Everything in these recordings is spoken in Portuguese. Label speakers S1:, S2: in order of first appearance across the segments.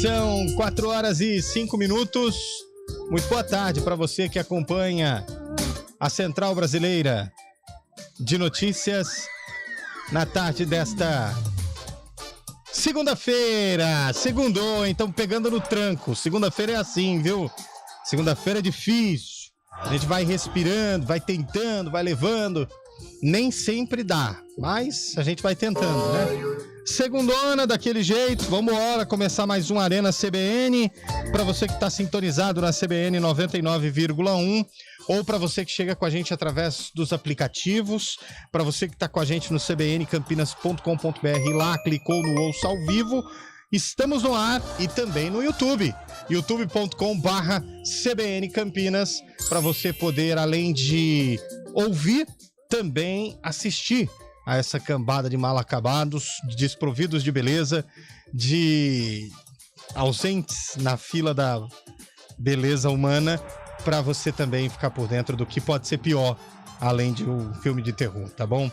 S1: São 4h05. Muito boa tarde para você que acompanha a Central Brasileira de Notícias na tarde desta segunda-feira. Segundou, então pegando no tranco. Segunda-feira é assim, viu? Segunda-feira é difícil. A gente vai respirando, vai tentando, vai levando. Nem sempre dá, mas a gente vai tentando, né? Segundona, daquele jeito, vamos embora começar mais um Arena CBN, para você que está sintonizado na CBN 99,1, ou para você que chega com a gente através dos aplicativos, para você que está com a gente no cbncampinas.com.br, lá clicou no Ouça ao Vivo, estamos no ar e também no YouTube, youtube.com/CBN Campinas, para você poder, além de ouvir, também assistir a essa cambada de mal acabados, desprovidos de beleza, de ausentes na fila da beleza humana, para você também ficar por dentro do que pode ser pior, além de um filme de terror, tá bom?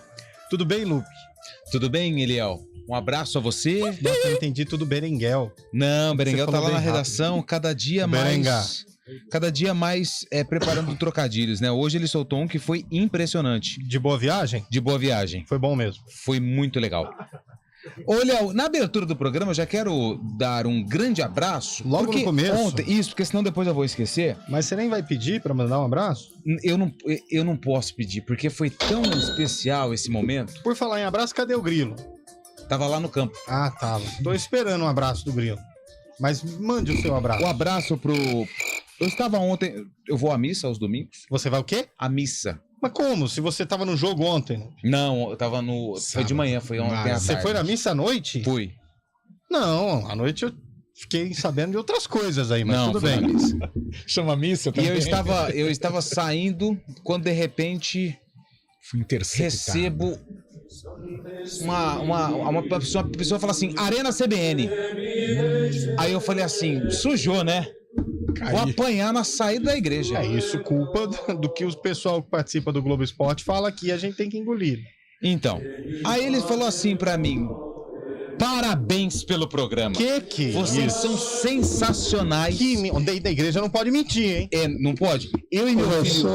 S1: Tudo bem, Lupe?
S2: Tudo bem, Eliel? Um abraço a você.
S1: Nossa, eu entendi tudo Berenguel.
S2: Não, Berenguel tá lá na redação, cada dia mais preparando trocadilhos, né? Hoje ele soltou um que foi impressionante.
S1: De boa viagem?
S2: De boa viagem.
S1: Foi bom mesmo.
S2: Foi muito legal. Ô, Léo, na abertura do programa eu já quero dar um grande abraço.
S1: Logo no começo?
S2: Isso, porque senão depois eu vou esquecer.
S1: Mas você nem vai pedir pra mandar um abraço?
S2: Eu não posso pedir, porque foi tão especial esse momento.
S1: Por falar em abraço, cadê o Grilo?
S2: Tava lá no campo.
S1: Ah, tava. Tô esperando um abraço do Grilo. Mas mande o seu abraço.
S2: O abraço pro... Eu estava ontem... Eu vou à missa aos domingos.
S1: Você vai o quê?
S2: À missa.
S1: Mas como? Se você tava no jogo ontem?
S2: Não, eu tava no... Sábado. Foi de manhã, foi ontem à tarde.
S1: Você foi na missa à noite?
S2: Fui.
S1: Não, à noite eu fiquei sabendo de outras coisas aí, mas
S2: não,
S1: tudo bem.
S2: Missa.
S3: Chama missa também.
S2: E eu estava saindo quando de repente recebo uma pessoa fala assim, Arena CBN. Aí eu falei assim, sujou, né? Vou apanhar na saída da igreja.
S1: É isso, culpa do que o pessoal que participa do Globo Esporte fala aqui, a gente tem que engolir.
S2: Então, aí ele falou assim pra mim, parabéns pelo programa.
S1: Que
S2: vocês
S1: isso?
S2: São sensacionais.
S1: Da igreja não pode mentir, hein?
S2: Não pode. Eu e meu filho,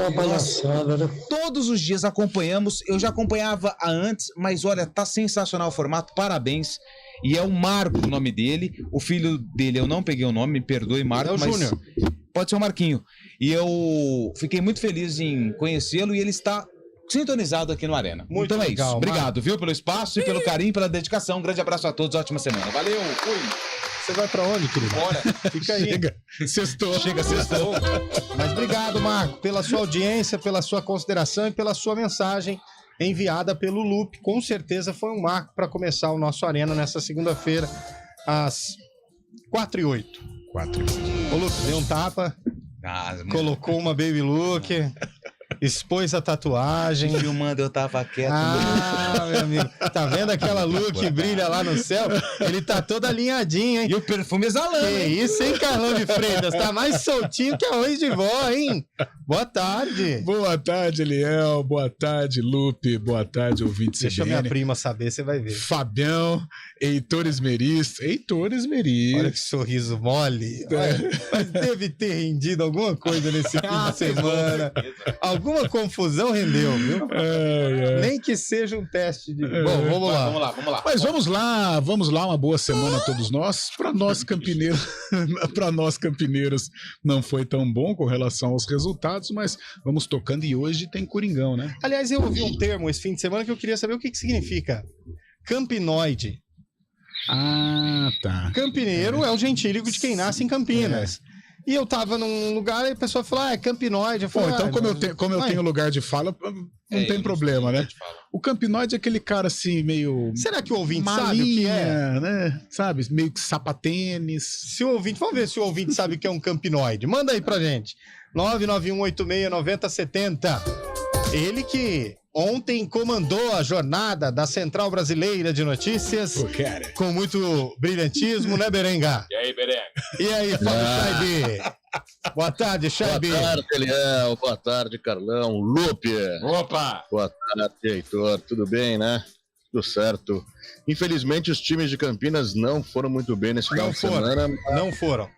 S2: todos os dias acompanhamos. Eu já acompanhava antes, mas olha, tá sensacional o formato, parabéns. E é o Marco o nome dele. O filho dele, eu não peguei o nome, me perdoe, Marco.
S1: É o Júnior.
S2: Pode ser o Marquinho. E eu fiquei muito feliz em conhecê-lo e ele está sintonizado aqui no Arena.
S1: Muito
S2: então é
S1: legal,
S2: isso. Obrigado,
S1: Marco,
S2: viu, pelo espaço e pelo carinho, pela dedicação. Um grande abraço a todos, ótima semana. Valeu, fui.
S1: Você vai pra onde, querido?
S2: Bora.
S1: Fica aí.
S3: Sextou.
S1: Mas obrigado, Marco, pela sua audiência, pela sua consideração e pela sua mensagem enviada pelo Lupe. Com certeza foi um marco para começar o nosso Arena nessa segunda-feira, às 4h08. O Lupe deu um tapa, colocou uma baby look, expôs a tatuagem.
S2: Filmando, eu tava quieto.
S1: Meu amigo. Tá vendo aquela lua que brilha lá no céu? Ele tá todo alinhadinho, hein?
S2: E o perfume exalando.
S1: Que isso, hein, Carlão de Freitas? Tá mais soltinho que arroz de vó, hein? Boa tarde.
S3: Boa tarde, Eliel. Boa tarde, Lupe. Boa tarde, ouvinte CBN.
S1: Deixa minha prima saber, você vai ver.
S3: Fabião, Heitor Esmeris.
S1: Olha que sorriso mole. Olha, mas deve ter rendido alguma coisa nesse fim de semana. Alguma confusão rendeu, viu? Nem que seja um teste de... Bom, vamos lá.
S3: Mas vamos lá, uma boa semana a todos nós. Para nós campineiros não foi tão bom com relação aos resultados, mas vamos tocando e hoje tem Coringão, né?
S1: Aliás, eu ouvi um termo esse fim de semana que eu queria saber o que significa. Campinoide.
S3: Ah, tá.
S1: Campineiro é o gentílico de quem nasce em Campinas. E eu tava num lugar e a pessoa falou, é campinoide. Eu falei,
S3: então como eu tenho lugar de fala, não tem problema, né? O campinoide é aquele cara assim, meio...
S1: Será que o ouvinte sabe o que é?
S3: Né? Sabe? Meio que sapatênis.
S1: Se o ouvinte... Vamos ver se o ouvinte sabe o que é um campinoide. Manda aí pra gente. 991869070. Ele que ontem comandou a jornada da Central Brasileira de Notícias com muito brilhantismo, né, Berenga?
S4: E aí, Berenga?
S1: E aí, Fábio Chaibi? Boa tarde, Chaibi.
S4: Boa tarde, Eliel. Boa tarde, Carlão. Lupe.
S2: Opa!
S4: Boa tarde, Heitor. Tudo bem, né? tudo certo. Infelizmente, os times de Campinas não foram muito bem nesse final de semana.
S1: Não foram.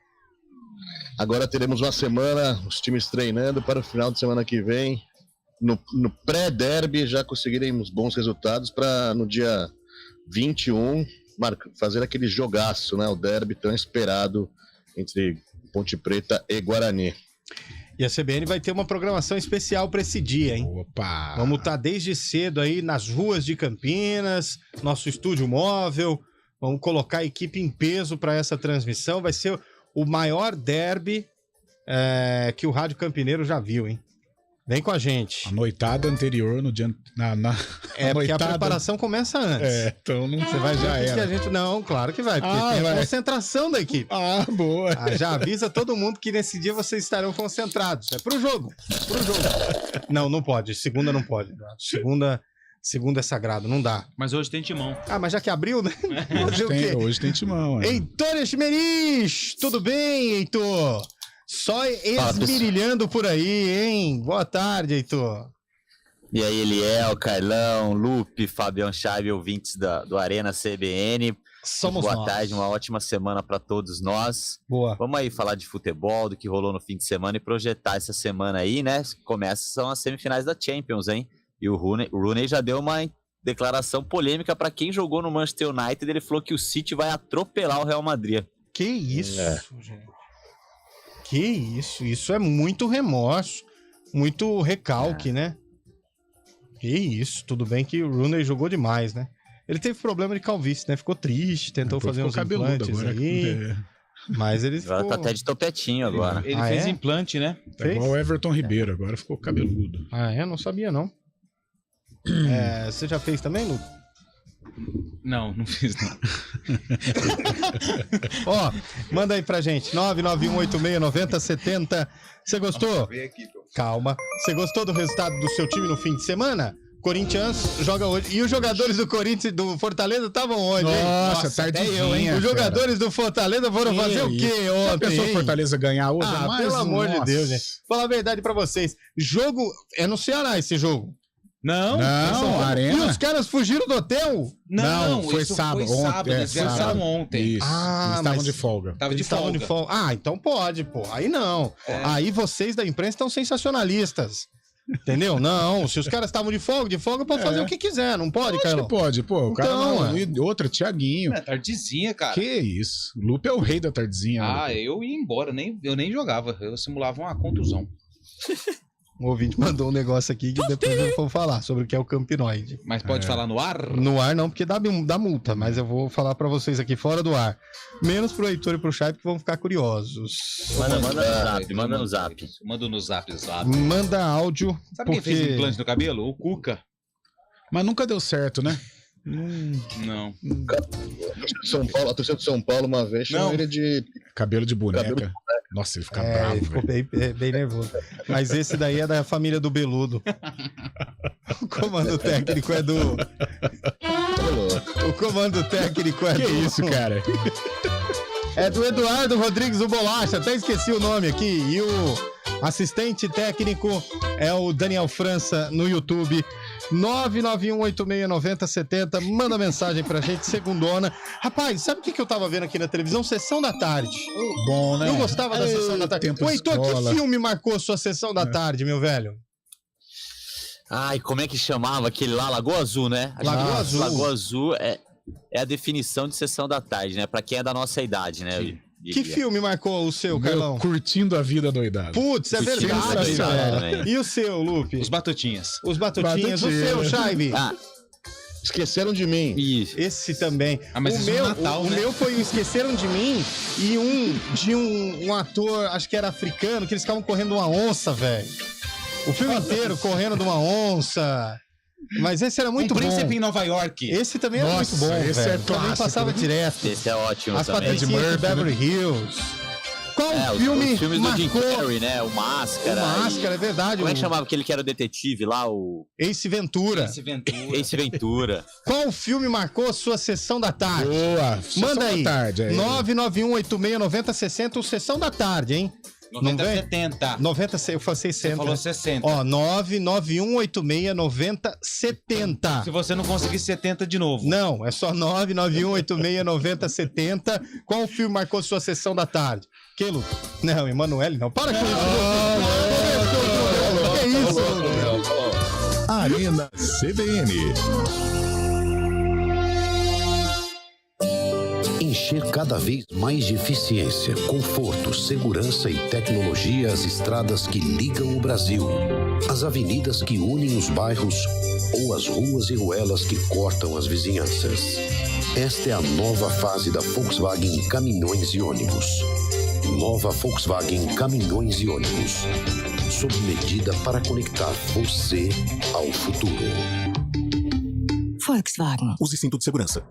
S4: Agora teremos uma semana, os times treinando para o final de semana que vem. No pré-derby já conseguiremos bons resultados para no dia 21 fazer aquele jogaço, né? O derby tão esperado entre Ponte Preta e Guarani.
S1: E a CBN vai ter uma programação especial para esse dia, hein?
S3: Opa!
S1: Vamos estar desde cedo aí nas ruas de Campinas, nosso estúdio móvel. Vamos colocar a equipe em peso para essa transmissão. Vai ser o maior derby que o Rádio Campineiro já viu, hein? Vem com a gente.
S3: A noitada anterior, no dia...
S1: Porque a preparação começa antes.
S3: Então não...
S1: Você vai já era. Que a gente... Não, claro que vai, porque tem a concentração da equipe.
S3: Boa.
S1: Já avisa todo mundo que nesse dia vocês estarão concentrados. É pro jogo. Não pode. Segunda não pode. Segunda é sagrado, não dá.
S2: Mas hoje tem timão.
S1: Mas já que abriu, né?
S3: Hoje tem timão.
S1: Heitor Esmerich! Tudo bem, Heitor? Só esmirilhando por aí, hein? Boa tarde, Heitor.
S5: E aí, Eliel, Carlão, Lupe, Fabião Chave, ouvintes do Arena CBN. Boa tarde, uma ótima semana para todos nós.
S1: Boa.
S5: Vamos aí falar de futebol, do que rolou no fim de semana e projetar essa semana aí, né? Começam as semifinais da Champions, hein? E o Rooney já deu uma declaração polêmica para quem jogou no Manchester United. Ele falou que o City vai atropelar o Real Madrid.
S1: Que isso, gente. Que isso é muito remorso, muito recalque, né? Que isso, tudo bem que o Rooney jogou demais, né? Ele teve problema de calvície, né? Ficou triste, tentou fazer uns implantes agora, aí. Mas ele
S5: agora tá até de topetinho agora.
S2: Ele fez implante, né?
S3: Tá igual o Everton Ribeiro, agora ficou cabeludo.
S1: Não sabia não. Você já fez também, Lu?
S2: Não fiz não.
S1: Manda aí pra gente, 991869070. Você gostou? Calma. Você gostou do resultado do seu time no fim de semana? Corinthians joga hoje. E os jogadores do Corinthians, do Fortaleza, estavam onde, hein?
S3: Nossa, tardinha.
S1: Os jogadores do Fortaleza foram fazer o quê ontem? Já pensou
S3: o Fortaleza ganhar hoje?
S1: Pelo amor de Deus, gente. Vou falar a verdade pra vocês. Jogo... É no Ceará esse jogo.
S3: Não,
S1: Arena. E os caras fugiram do hotel?
S3: Não, foi sábado.
S2: Eles viajaram ontem.
S3: Isso. Eles estavam de folga.
S1: Estavam de folga. Então pode, pô. Aí não. Aí vocês da imprensa estão sensacionalistas. Entendeu? Não, se os caras estavam de folga, pode fazer o que quiser, não pode, Carlão?
S3: Pode, pô. O cara outra, Thiaguinho.
S2: Tardezinha, cara.
S3: Que isso? O Lupe é o rei da tardezinha.
S2: Eu ia embora, eu nem jogava, eu simulava uma contusão.
S1: O ouvinte mandou um negócio aqui que depois eu vou falar sobre o que é o campinoide.
S2: Mas pode falar no ar?
S1: No ar não, porque dá multa, mas eu vou falar pra vocês aqui fora do ar. Menos pro Heitor e pro Chay, que vão ficar curiosos.
S5: Manda no zap.
S2: Manda no zap.
S1: Manda áudio.
S2: Sabe quem fez implante no cabelo? O Cuca.
S3: Mas nunca deu certo, né?
S2: Não.
S4: A torcida de São Paulo uma vez chamou ele de...
S3: Cabelo de boneca. Nossa, ele fica bravo.
S1: Ele ficou bem nervoso. Mas esse daí é da família do Beludo. O comando técnico é do... O comando técnico é
S3: do... Que isso, cara?
S1: É do Eduardo Rodrigues do Bolacha. Até esqueci o nome aqui. E o assistente técnico é o Daniel França no YouTube. 991869070. Manda mensagem pra gente, segundona. Rapaz, sabe o que eu tava vendo aqui na televisão? Sessão da tarde.
S3: Bom, né?
S1: Eu gostava da Sessão da Tarde. O Heitor, que filme marcou sua Sessão da Tarde, meu velho?
S5: Ai, como é que chamava aquele lá? Lagoa Azul, né? Lagoa Azul é a definição de Sessão da Tarde, né? Pra quem é da nossa idade, né?
S1: Que filme marcou o seu, Carlão?
S3: Curtindo a Vida doidada.
S1: Putz, é verdade, velho. E o seu, Lupe?
S2: Os Batutinhas.
S1: O seu, Chaive?
S4: Esqueceram de Mim.
S5: Isso.
S1: Esse também.
S2: Mas
S1: o meu foi o Esqueceram de Mim e um ator, acho que era africano, que eles ficavam correndo uma onça, velho. O filme inteiro correndo de uma onça. Mas esse era muito bom.
S2: Príncipe em Nova York.
S1: Esse também era muito bom,
S3: esse
S1: velho.
S3: é clássico,
S1: também passava direto.
S5: Esse é ótimo
S1: As
S5: também.
S1: Patricinhas de Beverly Hills. Qual filme
S5: os filmes
S1: marcou...
S5: do Jim Carrey, né? O Máscara.
S1: O Máscara, é verdade.
S5: Como é que chamava aquele que era o detetive lá? O
S1: Ace Ventura.
S5: Ace Ventura.
S1: Qual filme marcou sua Sessão da Tarde?
S3: Boa.
S1: Manda aí.
S3: 991869060,
S1: Sessão da Tarde, hein?
S2: 90-70.
S1: 90, eu falei 60.
S2: Você falou 60.
S1: Ó, 991869070.
S2: Se você não conseguir 70 de novo.
S1: Não, é só 991869070. Qual filme marcou sua sessão da tarde? Que, Lucas? Não, Emanuele não. Para com isso. Que isso?
S6: Arena CBN. Encher cada vez mais de eficiência, conforto, segurança e tecnologia as estradas que ligam o Brasil, as avenidas que unem os bairros ou as ruas e ruelas que cortam as vizinhanças. Esta é a nova fase da Volkswagen Caminhões e Ônibus. Nova Volkswagen Caminhões e Ônibus. Sob medida para conectar você ao futuro.
S7: Volkswagen.
S6: Use cinto de segurança.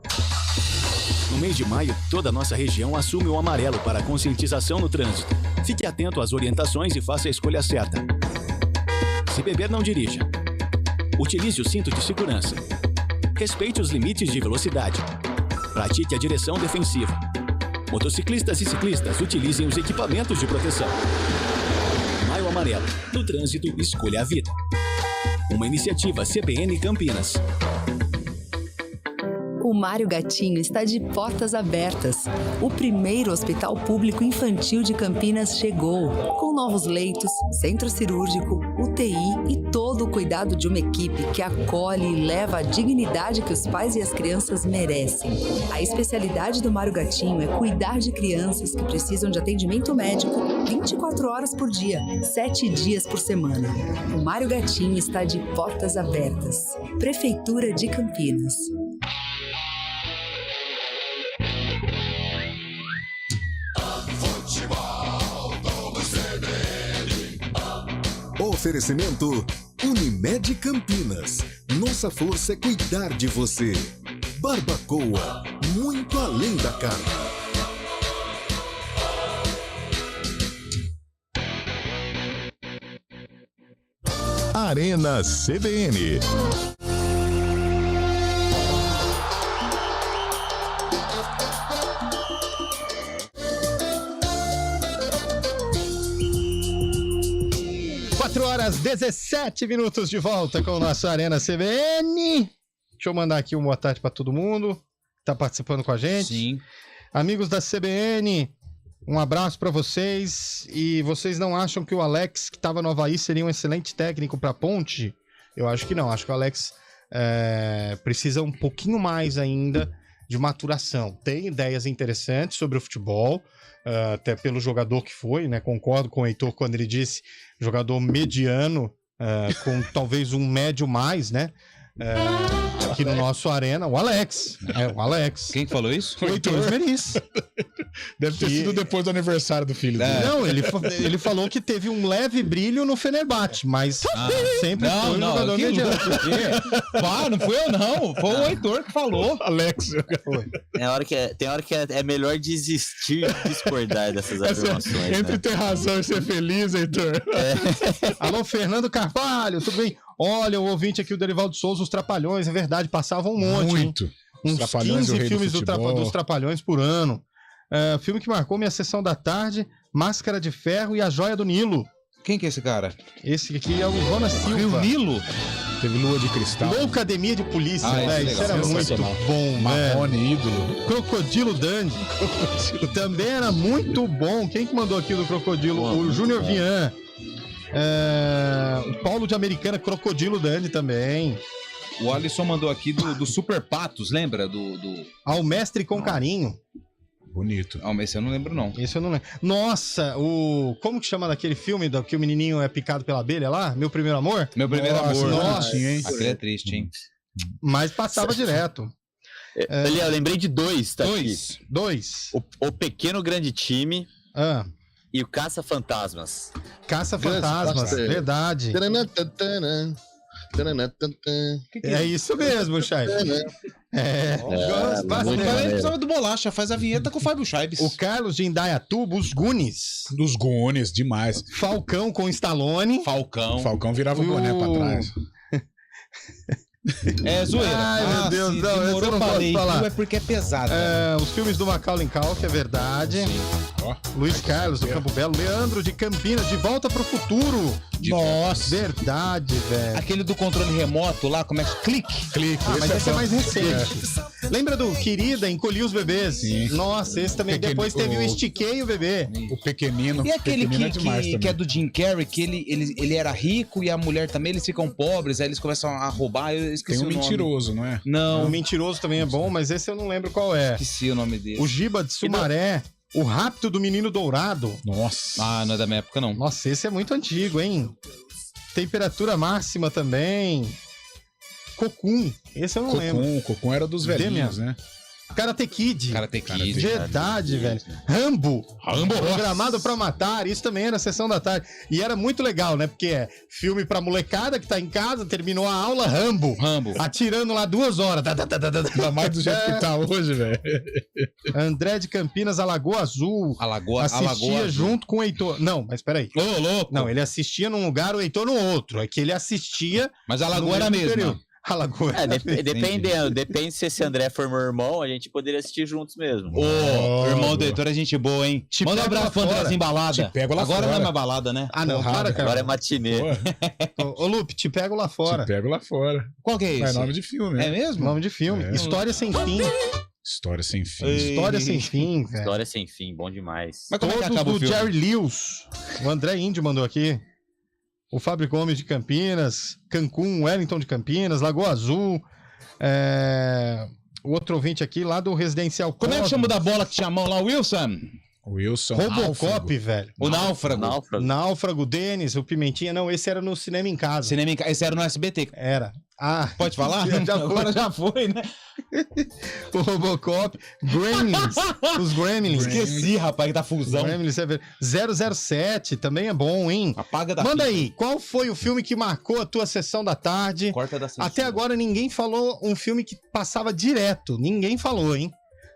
S8: No mês de maio, toda a nossa região assume o amarelo para conscientização no trânsito. Fique atento às orientações e faça a escolha certa. Se beber, não dirija. Utilize o cinto de segurança. Respeite os limites de velocidade. Pratique a direção defensiva. Motociclistas e ciclistas, utilizem os equipamentos de proteção. Maio Amarelo. No trânsito, escolha a vida. Uma iniciativa CBN Campinas.
S7: O Mário Gatinho está de portas abertas. O primeiro hospital público infantil de Campinas chegou, com novos leitos, centro cirúrgico, UTI e todo o cuidado de uma equipe que acolhe e leva a dignidade que os pais e as crianças merecem. A especialidade do Mário Gatinho é cuidar de crianças que precisam de atendimento médico 24 horas por dia, 7 dias por semana. O Mário Gatinho está de portas abertas. Prefeitura de Campinas.
S6: Oferecimento Unimed Campinas. Nossa força é cuidar de você. Barbacoa, muito além da carne. Arena CBN.
S1: Horas 17 minutos de volta com o nosso Arena CBN. Deixa eu mandar aqui uma boa tarde para todo mundo que tá participando com a gente.
S2: Sim.
S1: Amigos da CBN, um abraço para vocês. E vocês não acham que o Alex, que estava no Avaí, seria um excelente técnico para Ponte? Eu acho que não. Acho que o Alex precisa um pouquinho mais ainda de maturação. Tem ideias interessantes sobre o futebol, até pelo jogador que foi, né? Concordo com o Heitor quando ele disse jogador mediano, com talvez um médio mais, né? Aqui no nosso Arena, o Alex. O Alex.
S2: Quem que falou isso?
S1: O Heitor Esmeriz.
S3: Deve ter sido depois do aniversário do filho dele.
S1: Não, ele falou que teve um leve brilho no Fenerbahçe, mas sempre foi um jogador mediano.
S2: Pá, não fui eu não. Foi o Heitor que falou.
S3: Alex.
S5: Tem hora que é melhor desistir de discordar dessas afirmações.
S3: Entre
S5: né?
S3: ter razão e ser feliz, Heitor.
S1: Alô, Fernando Carvalho, tudo bem? Olha, o ouvinte aqui, o Derivaldo Souza, os Trapalhões, é verdade, passavam um monte.
S3: Muito.
S1: Hein? Uns
S3: Trapalhões,
S1: 15 filmes dos
S3: futebol.
S1: Trapalhões por ano. Filme que marcou minha sessão da tarde, Máscara de Ferro e A Joia do Nilo.
S2: Quem que é esse cara?
S1: Esse aqui é o Jonas Silva.
S2: Rio Nilo?
S3: Teve Lua de Cristal.
S1: Loucademia de Polícia,
S2: Ah,
S1: né?
S2: esse
S1: Isso
S2: é
S1: era
S2: legal.
S1: muito
S3: Sensacional.
S1: bom, né?
S3: Marrone, ídolo.
S1: Crocodilo Dandy. Também era muito bom. Quem que mandou aqui do Crocodilo? O Júnior Vian. O Paulo de Americana, Crocodilo Dandy também.
S2: O Alisson mandou aqui do Super Patos, lembra?
S1: Ao Mestre com Carinho.
S3: Bonito.
S2: Ah, mas esse eu não lembro, não.
S1: Esse eu não lembro. Nossa, como que chama daquele filme que o menininho é picado pela abelha lá? Meu Primeiro Amor?
S2: Meu primeiro amor.
S1: nossa.
S3: Hein?
S2: Aquele é triste, hein?
S1: Mas passava direto.
S5: Ali, eu lembrei de dois, tá
S1: Dois.
S5: aqui. O Pequeno Grande Time e o Caça-Fantasmas.
S1: Caça-Fantasmas,
S4: Gosto.
S1: verdade. É isso mesmo, Chay. Gosto bastante.
S2: Ele precisava do Bolacha, faz a vinheta com o Fábio Chaibes.
S1: O Carlos de Indaiatuba, os Goonies.
S3: Dos Goonies, demais.
S1: Falcão com Stallone.
S2: Falcão.
S3: Falcão virava o boné pra trás.
S2: É zoeira.
S1: Ai, meu Deus,
S2: se
S1: não, esse eu
S2: demorou
S1: não
S2: pra
S1: posso
S2: ler,
S1: falar.
S2: é porque é pesado.
S1: Os filmes do Macaulay Culkin, é verdade.
S3: Ó.
S1: Luiz Carlos do Campo Belo, Leandro de Campinas, De Volta pro Futuro.
S2: Nossa.
S1: Verdade, velho.
S2: Aquele do controle remoto lá, como é que... Clique.
S1: Ah, mas esse é mais
S3: bom.
S1: recente. Lembra do Querida, Encolhi os Bebês?
S3: Sim.
S1: Nossa, esse também. Depois teve o Estiquei o Bebê.
S3: O Pequenino.
S2: E aquele
S3: Pequenino é demais
S2: que
S3: também.
S2: é do Jim Carrey, que ele era rico e a mulher também, eles ficam pobres, aí eles começam a roubar, eu esqueci
S3: Tem um
S2: o nome.
S3: mentiroso, não é?
S2: Não,
S1: O Mentiroso também é bom, mas esse eu não lembro qual é.
S2: esqueci o nome dele.
S1: O Giba de Sumaré, O Rapto do Menino Dourado.
S3: Nossa.
S2: Ah, não é da minha época, não.
S1: Nossa, esse é muito antigo, hein? Temperatura Máxima também. Cocum, esse eu não lembro.
S3: Cocum era dos velhinhos, né?
S1: Karate Kid.
S2: Karate Kid.
S1: Verdade, velho. Rambo. Programado pra Matar. Isso também era Sessão da Tarde. E era muito legal, né? Porque é filme pra molecada que tá em casa, terminou a aula, Rambo. Atirando lá 2 horas.
S3: Ainda mais do jeito que tá hoje, velho.
S1: André de Campinas, Alagoa Azul. Assistia junto com o Heitor. Não, mas peraí.
S2: Ô, louco.
S1: Não, ele assistia num lugar, o Heitor no outro. É que ele assistia...
S2: Mas a Lagoa era mesmo.
S1: Alagoa.
S5: Depende se esse André for meu irmão, a gente poderia assistir juntos mesmo.
S2: Ô, irmão do Heitor é gente boa, hein? Manda um abraço pro Andrézinho Balada.
S3: Te pego lá
S2: Agora
S3: fora.
S2: não é mais balada, né?
S1: Ah, não, para, cara.
S5: Agora é matinê.
S1: Ô, Lupe, te pego lá fora.
S3: Te pego lá fora.
S2: Qual que é esse?
S3: É nome de filme, né?
S2: É mesmo?
S1: Nome de filme.
S3: É.
S1: História Sem Fim.
S3: História sem fim.
S1: História Sem Fim, velho.
S5: História sem fim, bom demais.
S2: Mas como é que
S1: Todos
S2: acaba o
S1: do
S2: filme?
S1: Jerry Lewis. O André Índio mandou aqui. O Fábio Gomes de Campinas. Cancún, Wellington de Campinas. Lagoa Azul. O outro ouvinte aqui lá do Residencial
S2: Como é que chama o da bola que tinha a mão lá, Wilson?
S3: Wilson.
S1: Robocop, velho.
S2: O Náufrago.
S1: Náufrago, Denis, o Pimentinha. Não, esse era no Cinema em Casa.
S2: Esse era no SBT.
S1: Era. Ah,
S2: Pode falar? Agora já foi, né?
S1: o Robocop. Gremlins. Os Gremlins.
S2: Esqueci, rapaz, que tá fusão.
S1: Gremlins é 007 também é bom, hein?
S2: Apaga da
S1: Manda
S2: fita.
S1: aí, qual foi o filme que marcou a tua sessão da tarde?
S2: Corta da censura.
S1: Até agora ninguém falou um filme que passava direto. Ninguém falou, hein?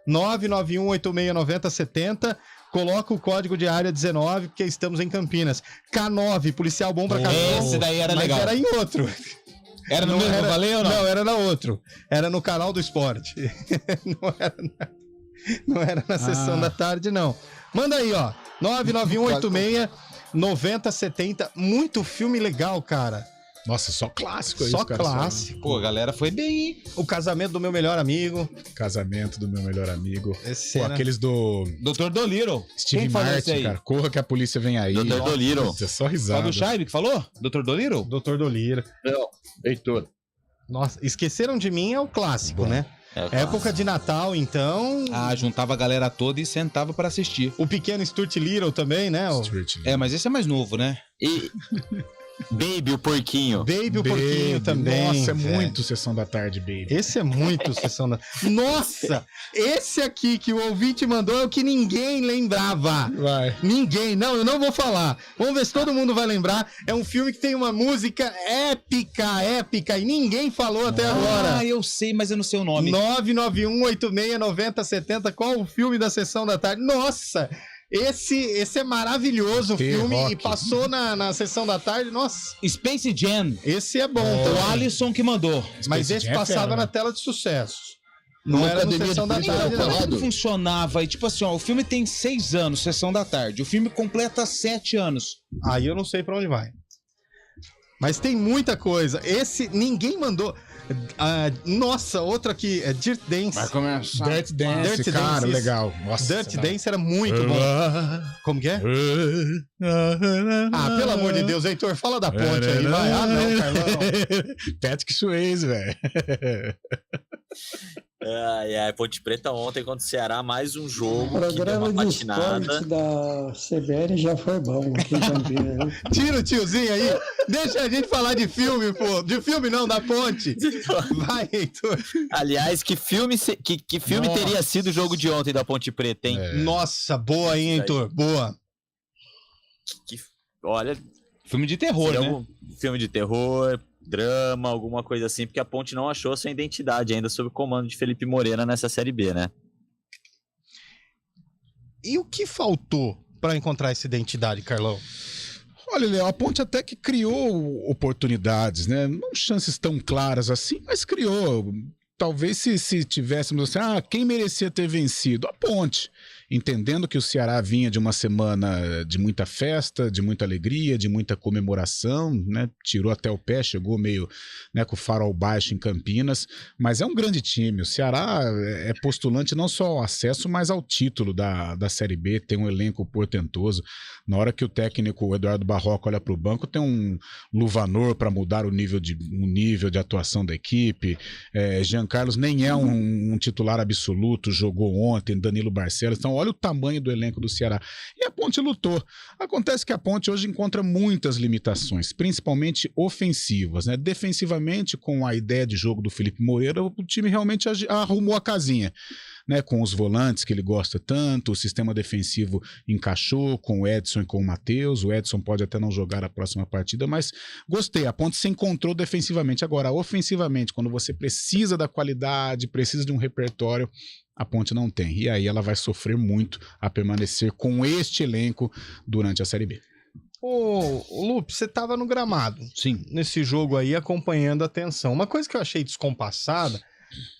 S1: 991869070. Coloca o código de área 19, porque estamos em Campinas. K9, policial bom pra Campinas.
S2: Esse daí era
S1: mas
S2: legal.
S1: era em outro.
S2: Era no mesmo, valeu ou não?
S1: Não, era na outro. Era no canal do esporte. não era na sessão da tarde, não. Manda aí, ó. 991869070. Muito filme legal, cara.
S3: Nossa, só clássico aí.
S1: Só
S3: os caras
S1: clássico.
S2: Pô, a galera foi bem, hein?
S1: O Casamento do Meu Melhor Amigo.
S3: Casamento do meu melhor amigo.
S1: Esse
S3: Pô,
S1: era...
S3: aqueles do
S2: Dr. Dolittle.
S3: Steve
S2: Quem falou isso
S3: Martin,
S2: aí?
S3: cara. Corra que a polícia vem aí.
S5: Dr. Dolittle.
S3: Nossa, é só
S2: Só
S3: risada.
S2: do Scheibe que falou? Dr. Dolittle?
S1: Dr. Dolittle.
S4: Não, Heitor.
S1: Nossa, Esqueceram de Mim é o clássico, né? Época de Natal, então...
S2: Ah, juntava a galera toda e sentava pra assistir.
S1: O Pequeno Stuart Little também, né? O
S3: Street.
S2: É, mas esse é mais novo, né?
S5: E Baby, o porquinho.
S1: Baby, o Porquinho também.
S3: Nossa, é muito Sessão da Tarde, Baby.
S1: Esse é muito Sessão da... Nossa! Esse aqui que o ouvinte mandou é o que ninguém lembrava.
S3: Vai.
S1: Ninguém. Não, eu não vou falar. Vamos ver se todo mundo vai lembrar. É um filme que tem uma música épica, e ninguém falou até agora.
S2: Ah, eu sei, mas eu não sei o nome.
S1: 991869070. Qual o filme da Sessão da Tarde? Nossa! Esse é maravilhoso o filme
S3: Rock.
S1: e passou na Sessão da Tarde. Nossa,
S2: Space Jam.
S1: esse é bom.
S2: O
S1: também.
S2: Alisson que mandou.
S1: Mas
S3: Space
S1: esse
S3: Jam é
S1: passava
S3: fera,
S1: na
S3: né?
S1: tela de sucessos.
S4: Numa
S1: Não era no
S4: academia
S1: Sessão
S4: de
S1: da
S4: polícia
S1: Tarde,
S2: Então,
S1: não.
S2: como é que
S4: Falado.
S2: funcionava? E, tipo assim, ó, o filme tem 6 anos, Sessão da Tarde. O filme completa 7 anos.
S1: Aí eu não sei pra onde vai. Mas tem muita coisa. Esse, ninguém mandou... nossa, outro aqui, é Dirt Dance.
S2: começar.
S3: Dirt Dance,
S1: Dirty
S3: cara,
S1: Dance, isso.
S3: legal. Nossa,
S1: Dirt Dance era muito bom. Como que é? Ah, pelo amor de Deus, Heitor, fala da ponte aí, vai. Ah, não, Carlão.
S3: Patrick Swayze, velho.
S5: Ponte Preta ontem contra o Ceará, mais um jogo.
S9: O
S5: que deu
S9: programa
S5: uma
S9: de
S5: patinada.
S9: esporte da CBN já foi bom aqui em Campinas. Viu?
S1: Tira o tiozinho aí. Deixa a gente falar de filme, pô. De filme não, da ponte. Vai, Heitor.
S5: Aliás, que filme teria sido o jogo de ontem da Ponte Preta, hein?
S1: Nossa, boa, hein, Heitor? Boa.
S5: Olha,
S2: Filme de terror,
S5: seria
S2: né?
S5: algum filme de terror, drama, alguma coisa assim, porque a Ponte não achou sua identidade ainda sob o comando de Felipe Morena nessa Série B, né?
S1: E o que faltou pra encontrar essa identidade, Carlão?
S3: Olha, Léo, a Ponte até que criou oportunidades, né? Não chances tão claras assim, mas criou. talvez se tivéssemos assim, quem merecia ter vencido? A Ponte. Entendendo que o Ceará vinha de uma semana de muita festa, de muita alegria, de muita comemoração, né? Tirou até o pé, chegou meio, né, com o farol baixo em Campinas, mas é um grande time. O Ceará é postulante não só ao acesso, mas ao título da Série B, tem um elenco portentoso. Na hora que o técnico Eduardo Barroca olha para o banco, tem um Luvanor para mudar o nível de atuação da equipe. Jean Carlos nem é um titular absoluto, jogou ontem, Danilo Barcelos. Então, olha o tamanho do elenco do Ceará. E a Ponte lutou. Acontece que a Ponte hoje encontra muitas limitações, principalmente ofensivas, né? Defensivamente, com a ideia de jogo do Felipe Moreira, o time realmente arrumou a casinha, né? Com os volantes que ele gosta tanto, o sistema defensivo encaixou com o Edson e com o Matheus. O Edson pode até não jogar a próxima partida, mas gostei. A Ponte se encontrou defensivamente. Agora, ofensivamente, quando você precisa da qualidade, precisa de um repertório, a Ponte não tem. E aí ela vai sofrer muito a permanecer com este elenco durante a Série B.
S1: Ô, Lupe, você tava no gramado.
S2: Sim.
S1: Nesse jogo aí, acompanhando a tensão. Uma coisa que eu achei descompassada,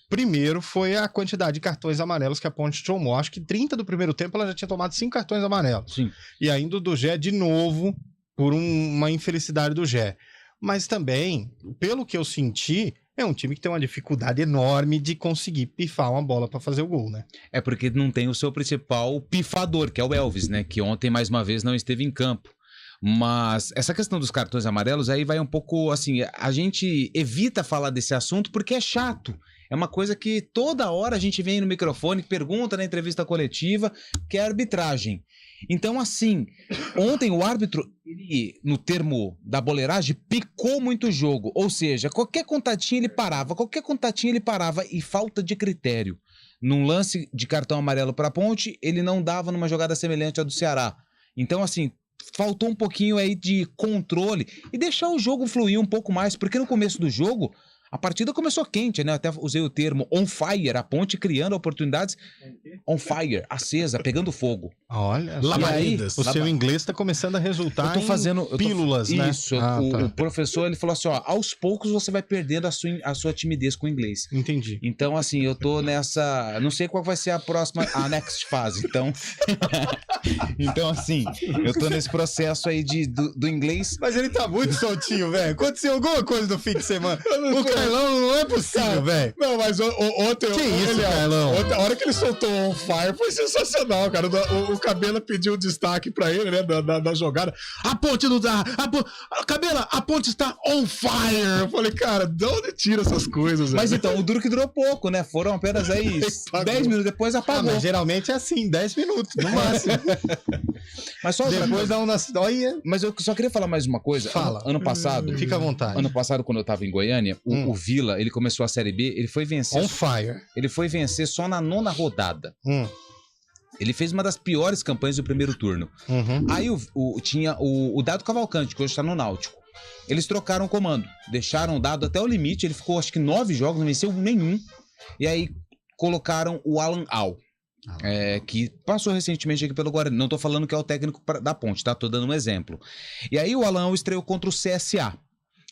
S1: primeiro, foi a quantidade de cartões amarelos que a Ponte tomou. Acho que 30 do primeiro tempo ela já tinha tomado 5 cartões amarelos.
S2: Sim.
S1: E ainda o do Gé de novo, por uma infelicidade do Gé. Mas também, pelo que eu senti, é um time que tem uma dificuldade enorme de conseguir pifar uma bola para fazer o gol, né?
S2: É porque não tem o seu principal pifador, que é o Elvis, né? Que ontem, mais uma vez, não esteve em campo. Mas essa questão dos cartões amarelos aí vai um pouco assim, a gente evita falar desse assunto porque é chato. É uma coisa que toda hora a gente vem no microfone, pergunta na entrevista coletiva, que é arbitragem. Então, assim, ontem o árbitro, ele, no termo da boleiragem, picou muito o jogo. Ou seja, qualquer contatinho ele parava e falta de critério. Num lance de cartão amarelo para a Ponte, ele não dava numa jogada semelhante à do Ceará. Então, assim, faltou um pouquinho aí de controle e deixar o jogo fluir um pouco mais, porque no começo do jogo a partida começou quente, né? Até usei o termo on fire, a Ponte criando oportunidades on fire, acesa, pegando fogo.
S1: Olha,
S3: Labaredas.
S1: o seu inglês tá começando a resultar em pílulas, né?
S2: Isso, o professor, ele falou assim, ó, aos poucos você vai perdendo a sua timidez com o inglês.
S1: Entendi.
S2: Então, assim, eu tô nessa, não sei qual vai ser a next fase, então... Então, assim, eu tô nesse processo aí do inglês.
S1: Mas ele tá muito soltinho, velho. Aconteceu alguma coisa no fim de semana. O Carlão não é possível, velho.
S3: Não, mas ontem...
S1: Que isso, Carlão?
S3: Ontem, a hora que ele soltou o on fire foi sensacional, cara. O Cabela pediu destaque pra ele, né, da jogada. A Ponte não dá. Cabela, a Ponte está on fire. Eu falei, cara, de onde tira essas coisas?
S2: Mas então, o duro que durou pouco, né? Foram apenas aí 10 minutos depois apagou.
S1: Mas geralmente é assim, 10 minutos, no máximo.
S2: Mas só
S1: depois dá uma... Olha.
S2: Mas eu só queria falar mais uma coisa.
S1: Fala.
S2: Ano passado...
S1: Fica à vontade.
S2: Ano passado, quando eu tava em Goiânia, o Vila, ele começou a Série B, ele foi vencer...
S1: On fire.
S2: Ele foi vencer só na 9ª rodada. Ele fez uma das piores campanhas do primeiro turno. Aí tinha o Dado Cavalcante, que hoje tá no Náutico. Eles trocaram o comando. Deixaram o Dado até o limite. Ele ficou, acho que 9 jogos, não venceu nenhum. E aí colocaram o Alan Al. Que passou recentemente aqui pelo Guarani. Não tô falando que é o técnico da Ponte, tá? Tô dando um exemplo. E aí o Alan estreou contra o CSA.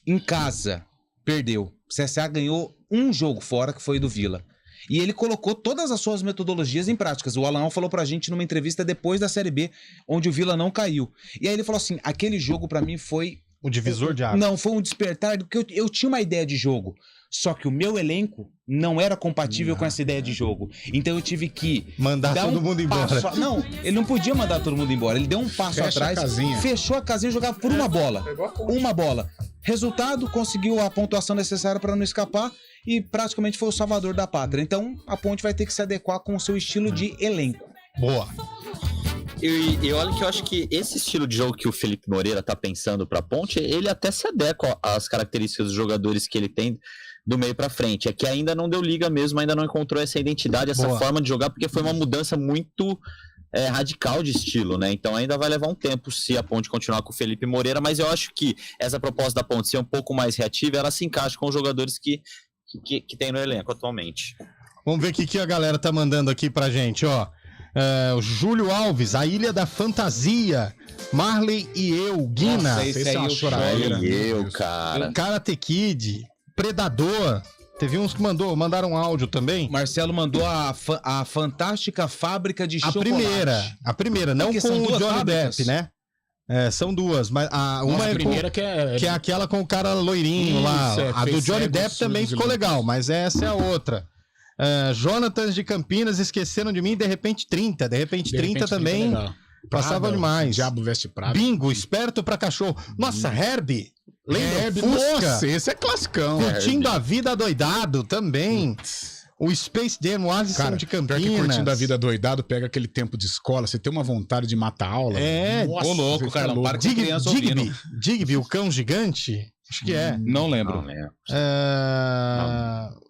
S2: Em casa, perdeu. O CSA ganhou um jogo fora, que foi do Vila. E ele colocou todas as suas metodologias em práticas. O Alan falou pra gente numa entrevista depois da Série B, onde o Vila não caiu. E aí ele falou assim, aquele jogo pra mim foi...
S1: O divisor de águas.
S2: Não, foi um despertar, porque eu tinha uma ideia de jogo. Só que o meu elenco não era compatível com essa ideia de jogo. Então eu tive que...
S1: Mandar todo mundo embora.
S2: Não, ele não podia mandar todo mundo embora. Ele deu um passo atrás, fechou a casinha e jogava por uma bola. Uma bola. Resultado, conseguiu a pontuação necessária para não escapar e praticamente foi o salvador da pátria. Então a Ponte vai ter que se adequar com o seu estilo de elenco.
S1: Boa.
S5: E olha que eu acho que esse estilo de jogo que o Felipe Moreira tá pensando pra Ponte, ele até se adequa às características dos jogadores que ele tem do meio pra frente. É que ainda não deu liga mesmo, ainda não encontrou essa identidade, essa forma de jogar, porque foi uma mudança muito radical de estilo, né? Então ainda vai levar um tempo se a Ponte continuar com o Felipe Moreira, mas eu acho que essa proposta da Ponte ser um pouco mais reativa, ela se encaixa com os jogadores que tem no elenco atualmente.
S1: Vamos ver o que a galera tá mandando aqui pra gente, ó. O Júlio Alves, a Ilha da Fantasia, Marley e eu, Guina.
S2: Nossa, esse aí eu chorei.
S5: Eu, cara.
S1: Karate Kid, Predador, Teve uns que mandaram áudio também.
S2: Marcelo mandou a Fantástica Fábrica de Chocolate.
S1: A primeira, não com o Johnny Depp, né? São duas, mas uma é
S3: primeira
S1: que é aquela com o cara loirinho lá. A do Johnny Depp também ficou legal, mas essa é a outra. Jonatas de Campinas, Esqueceram de Mim, De Repente 30. De repente 30 também passava demais.
S3: Diabo Veste Prada.
S1: Bingo, Esperto pra Cachorro. Nossa, Herbie. Lembra?
S3: Nossa, esse é classicão.
S1: Curtindo a Vida Doidado também. O Space Jam, Oasis de Campinas.
S3: Pior que Curtindo a Vida Doidado, pega aquele tempo de escola, você tem uma vontade de matar a aula.
S2: Nossa, ô louco, Carlão, para com criança ouvindo.
S1: Digby, o Cão Gigante? Acho que é.
S2: Não lembro.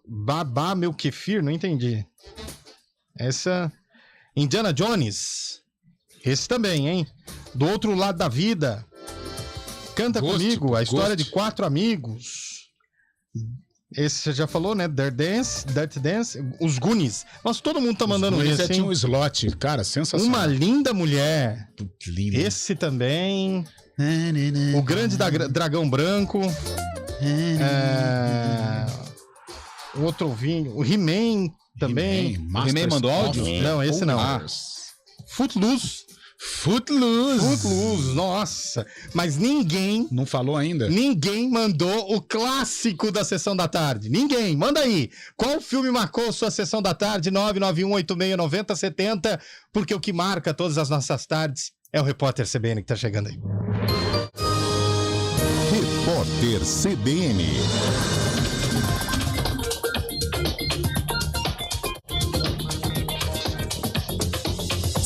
S1: Babá, Meu Kefir, não entendi. Essa... Indiana Jones. Esse também, hein? Do Outro Lado da Vida. Canta Comigo, a história de 4 amigos. Esse você já falou, né? Dirty Dance, Os Goonies. Nossa, todo mundo tá mandando esse, hein?
S3: Tinha um slot, cara, sensacional.
S1: Uma Linda Mulher.
S3: Lindo.
S1: Esse também. O Grande Dragão Branco. O outro ovinho. O He-Man também.
S2: O He-Man mandou áudio?
S1: Não, esse não. Footloose, nossa. Mas ninguém...
S3: Não falou ainda?
S1: Ninguém mandou o clássico da Sessão da Tarde. Ninguém. Manda aí. Qual filme marcou sua Sessão da Tarde? 991869070. Porque o que marca todas as nossas tardes é o Repórter CBN que tá chegando aí.
S10: Repórter CBN.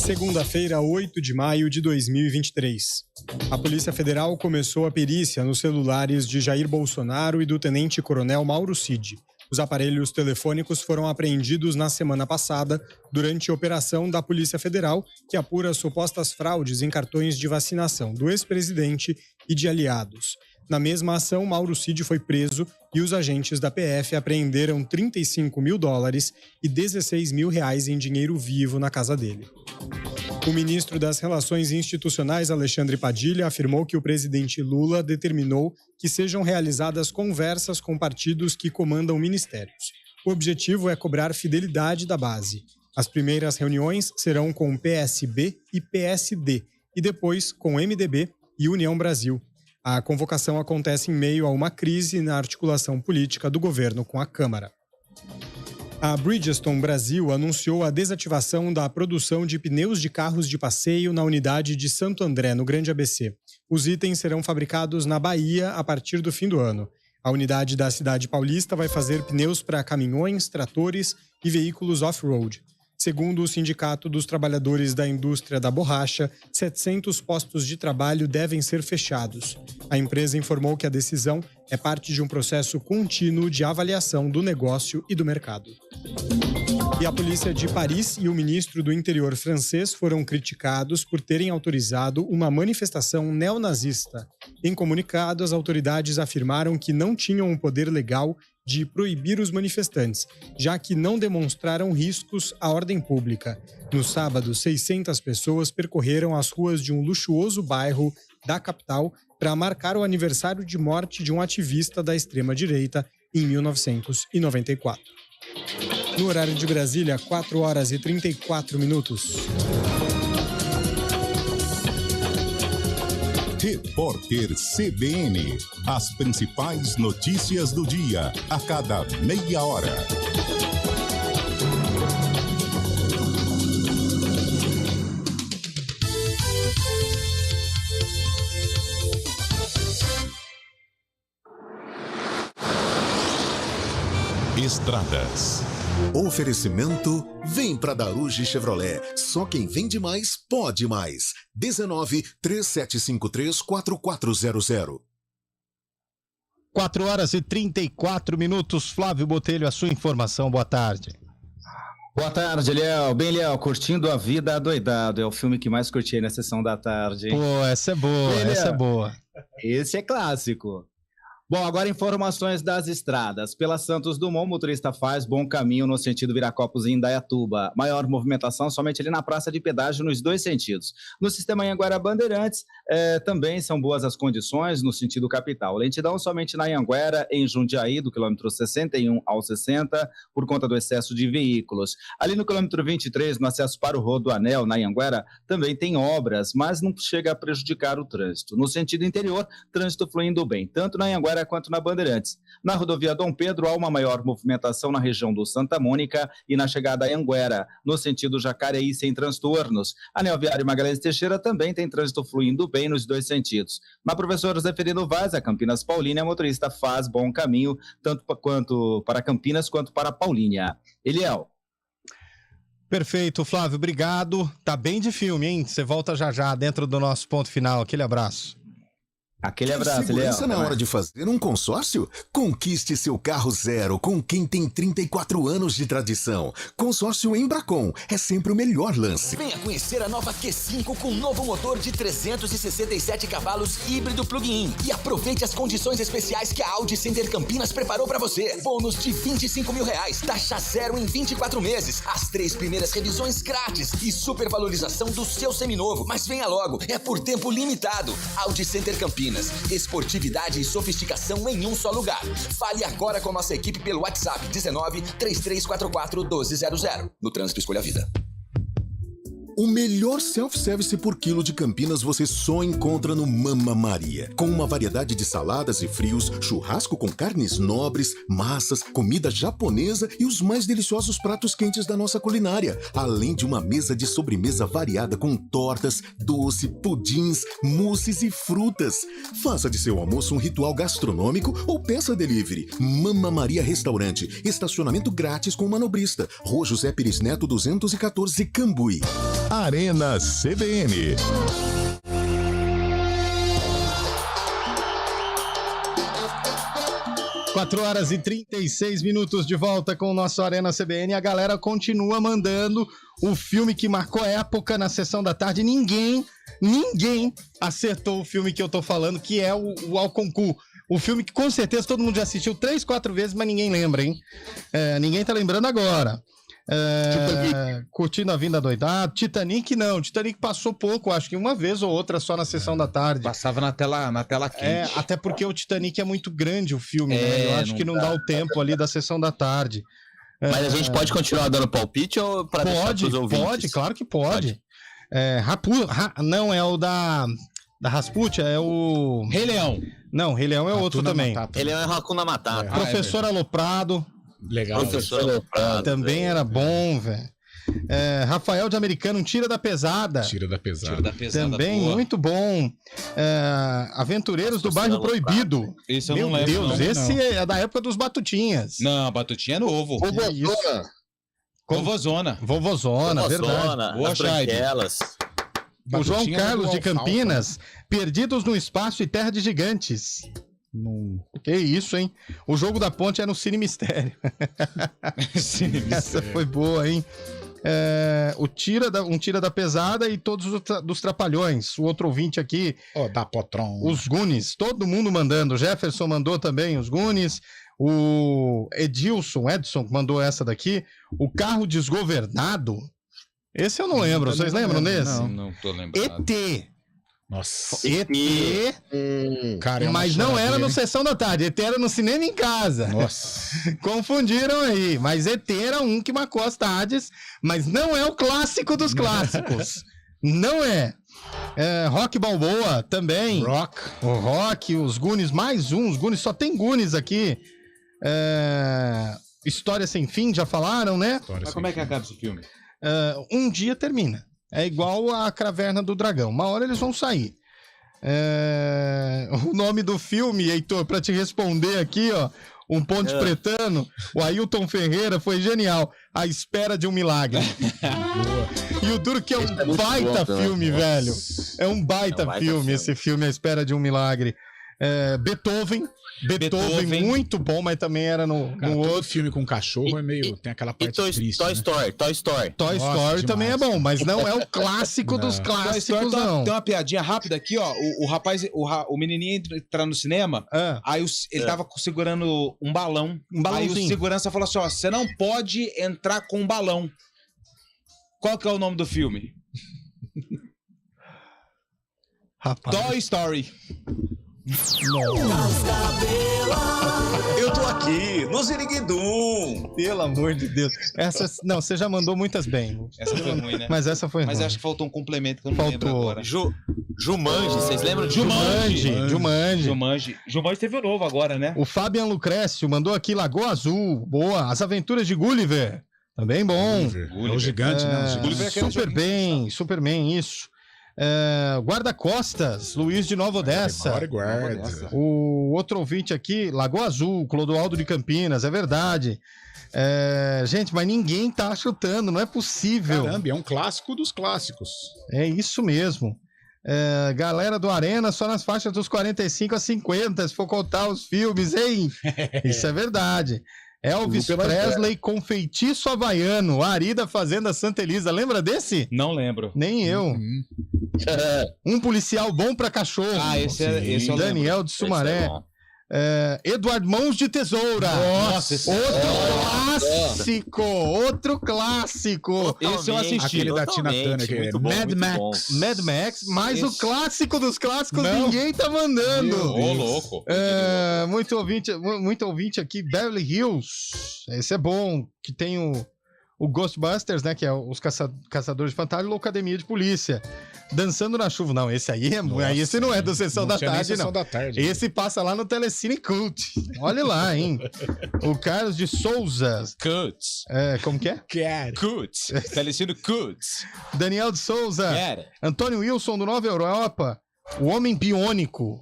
S11: Segunda-feira, 8 de maio de 2023. A Polícia Federal começou a perícia nos celulares de Jair Bolsonaro e do tenente-coronel Mauro Cid. Os aparelhos telefônicos foram apreendidos na semana passada durante a operação da Polícia Federal, que apura supostas fraudes em cartões de vacinação do ex-presidente e de aliados. Na mesma ação, Mauro Cid foi preso e os agentes da PF apreenderam $35 mil e R$16 mil em dinheiro vivo na casa dele. O ministro das Relações Institucionais, Alexandre Padilha, afirmou que o presidente Lula determinou que sejam realizadas conversas com partidos que comandam ministérios. O objetivo é cobrar fidelidade da base. As primeiras reuniões serão com PSB e PSD e depois com MDB e União Brasil. A convocação acontece em meio a uma crise na articulação política do governo com a Câmara. A Bridgestone Brasil anunciou a desativação da produção de pneus de carros de passeio na unidade de Santo André, no Grande ABC. Os itens serão fabricados na Bahia a partir do fim do ano. A unidade da cidade paulista vai fazer pneus para caminhões, tratores e veículos off-road. Segundo o Sindicato dos Trabalhadores da Indústria da Borracha, 700 postos de trabalho devem ser fechados. A empresa informou que a decisão é parte de um processo contínuo de avaliação do negócio e do mercado. E a polícia de Paris e o ministro do Interior francês foram criticados por terem autorizado uma manifestação neonazista. Em comunicado, as autoridades afirmaram que não tinham o poder legal de proibir os manifestantes, já que não demonstraram riscos à ordem pública. No sábado, 600 pessoas percorreram as ruas de um luxuoso bairro da capital para marcar o aniversário de morte de um ativista da extrema-direita em 1994. No horário de Brasília, 4 horas e 34 minutos.
S10: Repórter CBN. As principais notícias do dia, a cada meia hora. Estradas.
S12: Oferecimento, vem pra Daruge Chevrolet. Só quem vende mais, pode mais. 19-3753-4400.
S1: 4 horas e 34 minutos. Flávio Botelho, a sua informação. Boa tarde.
S13: Boa tarde, Léo. Bem, Léo, Curtindo a Vida Adoidado. É o filme que mais curti na sessão da tarde.
S1: Pô, essa é boa,
S13: Bem,
S1: essa é boa.
S13: Esse é clássico. Bom, agora informações das estradas. Pela Santos Dumont, o motorista faz bom caminho no sentido Viracopos e Indaiatuba. Maior movimentação somente ali na praça de pedágio nos dois sentidos. No sistema Anhanguera Bandeirantes, também são boas as condições no sentido capital. Lentidão somente na Anhanguera, em Jundiaí, do quilômetro 61 ao 60, por conta do excesso de veículos. Ali no quilômetro 23, no acesso para o Rodoanel, na Anhanguera, também tem obras, mas não chega a prejudicar o trânsito. No sentido interior, trânsito fluindo bem, tanto na Anhanguera quanto na Bandeirantes. Na rodovia Dom Pedro, há uma maior movimentação na região do Santa Mônica e na chegada a Anhanguera, no sentido Jacareí, sem transtornos. Anel Viário Magalhães Teixeira também tem trânsito fluindo bem nos dois sentidos. Na Professor Zeferino Vaz, a Campinas Paulínia, a motorista faz bom caminho, tanto quanto para Campinas quanto para Paulínia. Eliel.
S1: Perfeito, Flávio, obrigado. Tá bem de filme, hein? Você volta já dentro do nosso ponto final. Aquele abraço.
S13: Aquele abraço,
S12: Segurança na hora de fazer um consórcio? Conquiste seu carro zero com quem tem 34 anos de tradição. Consórcio Embracon é sempre o melhor lance.
S14: Venha conhecer a nova Q5 com novo motor de 367 cavalos híbrido plug-in. E aproveite as condições especiais que a Audi Center Campinas preparou para você. Bônus de R$25 mil, taxa zero em 24 meses, as 3 primeiras revisões grátis e supervalorização do seu seminovo. Mas venha logo, é por tempo limitado. Audi Center Campinas. Esportividade e sofisticação em um só lugar. Fale agora com nossa equipe pelo WhatsApp 19 3344 1200. No trânsito, escolha a vida.
S12: O melhor self-service por quilo de Campinas você só encontra no Mama Maria. Com uma variedade de saladas e frios, churrasco com carnes nobres, massas, comida japonesa e os mais deliciosos pratos quentes da nossa culinária. Além de uma mesa de sobremesa variada com tortas, doce, pudins, mousses e frutas. Faça de seu almoço um ritual gastronômico ou peça delivery. Mama Maria Restaurante. Estacionamento grátis com manobrista. Rua José Pires Neto 214, Cambuí.
S10: Arena CBN.
S1: Quatro horas e 36 minutos de volta com o nosso Arena CBN. A galera continua mandando o filme que marcou época na sessão da tarde. Ninguém acertou o filme que eu tô falando, que é o Alconcu. O filme que com certeza todo mundo já assistiu 3, 4 vezes, mas ninguém lembra, hein? Ninguém tá lembrando agora. Curtindo a Vinda Doidado. Titanic não, Titanic passou pouco, acho que uma vez ou outra só na sessão da tarde.
S2: Passava na tela quente.
S1: Até porque o Titanic é muito grande o filme, né? Eu acho que não dá o tempo ali da sessão da tarde.
S5: Mas a gente pode continuar dando palpite ou para deixar pros ouvintes?
S1: Pode, claro que pode. Não, é o da Rasputia, é o...
S2: Rei Leão.
S1: Não, Rei Leão é outro também.
S5: Rei Leão é Hakuna Matata.
S1: Professor Aloprado.
S3: Legal.
S5: Professor Aloprado.
S1: Também era bom, velho. Rafael de Americano, Tira da Pesada.
S3: Tira da Pesada.
S1: Também
S2: boa.
S1: muito bom. Aventureiros do Bairro Proibido.
S2: Esse eu
S1: Meu
S2: não lembro.
S1: Deus,
S2: não.
S1: esse é da época dos Batutinhas.
S2: Não, Batutinha é novo. Vovozona,
S1: verdade.
S2: Boa, Chay.
S1: O João Carlos de Campinas, Perdidos no Espaço e Terra de Gigantes. Que isso, hein? O Jogo da Ponte é no Cine Mistério. Essa foi boa, hein? Um Tira da Pesada e todos dos Trapalhões. O outro ouvinte aqui.
S3: Da Potron.
S1: Os Goonies. Todo mundo mandando. O Jefferson mandou também os Goonies. O Edson mandou essa daqui. O Carro Desgovernado. Esse eu não lembro. Vocês lembram desse?
S2: Não tô lembrando.
S1: ET.
S3: Nossa.
S1: ET.
S3: Cara,
S1: mas não era no Sessão da Tarde. ET era no cinema em casa.
S3: Nossa.
S1: Confundiram aí. Mas ET era um que marcou as tardes. Mas não é o clássico dos clássicos. Não é. Rock Balboa também. O Rock, os Goonies, mais um. Os Goonies, só tem Goonies aqui. História Sem Fim, já falaram, né?
S2: Mas como é que acaba esse filme?
S1: Um dia termina. É igual a Caverna do Dragão. Uma hora eles vão sair. O nome do filme, Heitor, pra te responder aqui, ó. Um Ponte Pretano. O Ailton Ferreira foi genial. A Espera de um Milagre. E o duro que é um baita filme, velho. É um baita filme esse filme, A Espera de um Milagre. Beethoven, muito bom, mas também era no
S3: outro filme com cachorro é meio... tem aquela parte triste,
S5: Toy Story.
S1: Toy Story também é bom, mas não é o clássico dos clássicos, não.
S2: Tem uma piadinha rápida aqui, ó. O menininho entra no cinema, aí ele tava segurando um balão. Aí o segurança falou assim, ó, você não pode entrar com um balão. Qual que é o nome do filme? Toy Story.
S15: Eu tô aqui, no Ziriguidum.
S1: Pelo amor de Deus. Não, você já mandou muitas bem.
S2: Essa foi ruim, né?
S1: Mas essa foi ruim.
S2: Mas acho que faltou um complemento que eu não lembro agora.
S5: Jumanji, vocês lembram de
S1: Jumanji?
S2: Jumanji teve o novo agora, né?
S1: O Fabian Lucrécio mandou aqui Lagoa Azul. Boa. As Aventuras de Gulliver. Também bom.
S3: É o gigante, né?
S1: Super bem, isso. Guarda-costas, Luiz de Nova Odessa. O outro ouvinte aqui, Lagoa Azul, Clodoaldo de Campinas, é verdade. Gente, mas ninguém tá chutando, não é possível.
S3: Caramba, é um clássico dos clássicos.
S1: É isso mesmo. Galera do Arena, só nas faixas dos 45 a 50, se for contar os filmes, hein? Isso é verdade. Elvis Presley com Feitiço Havaiano, Ari da Fazenda Santa Elisa. Lembra desse?
S2: Não lembro.
S1: Nem eu. Um policial bom pra cachorro.
S2: Esse é o
S1: Daniel de Sumaré. Eduardo Mãos de Tesoura.
S2: Nossa,
S1: outro clássico.
S2: Esse eu assisti.
S3: Aquele da Tina Turner, que é Mad Max.
S1: Mad Max, mas o clássico dos clássicos ninguém tá mandando.
S2: Ô, louco.
S1: Muito ouvinte aqui, Beverly Hills. Esse é bom, que tem o Ghostbusters, né, que é os Caçadores de Fantasma, e Loucademia de Polícia. Dançando na Chuva. Não, esse aí esse não é do Sessão da Tarde, não. Esse passa lá no Telecine Cult. Olha lá, hein? O Carlos de Souza.
S2: Cult.
S1: Como que é?
S2: Cult. Telecine Cult.
S1: Daniel de Souza. Antônio Wilson, do Nova Europa. O Homem Biônico.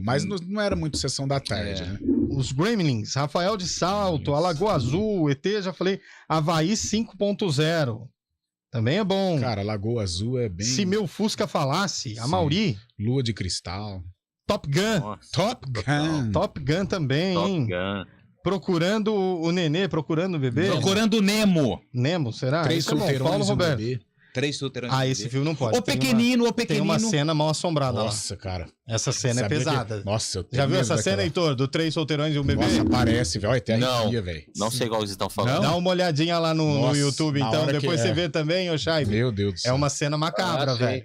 S3: Mas não era muito Sessão da Tarde, né?
S1: Os Gremlins. Rafael de Salto. Alagoa Azul. ET, já falei. Havaí 5.0. Também é bom.
S3: Cara, Lagoa Azul é bem...
S1: Se Meu Fusca Falasse, a Mauri.
S3: Lua de Cristal.
S1: Top Gun.
S3: Nossa, Top
S1: Gun também, hein? Procurando o nenê, procurando o bebê.
S2: Procurando o Nemo.
S1: Nemo, será?
S3: 3 solteirões
S1: Paulo Roberto.
S3: Bebê.
S2: 3 solteirões.
S1: Esse filme não pode.
S2: O pequenino.
S1: Tem uma cena mal assombrada lá.
S3: Nossa, cara.
S1: Essa cena é pesada.
S3: Nossa, eu
S1: já viu essa cena, Heitor? Do 3 solteirões e um bebê?
S3: Nossa, parece, velho. Até arrepia, velho.
S5: Não sei qual vocês estão falando.
S1: Dá uma olhadinha lá no YouTube, então. Depois você vê também, ô Chaibe.
S3: Meu Deus do céu.
S1: É uma cena macabra, velho.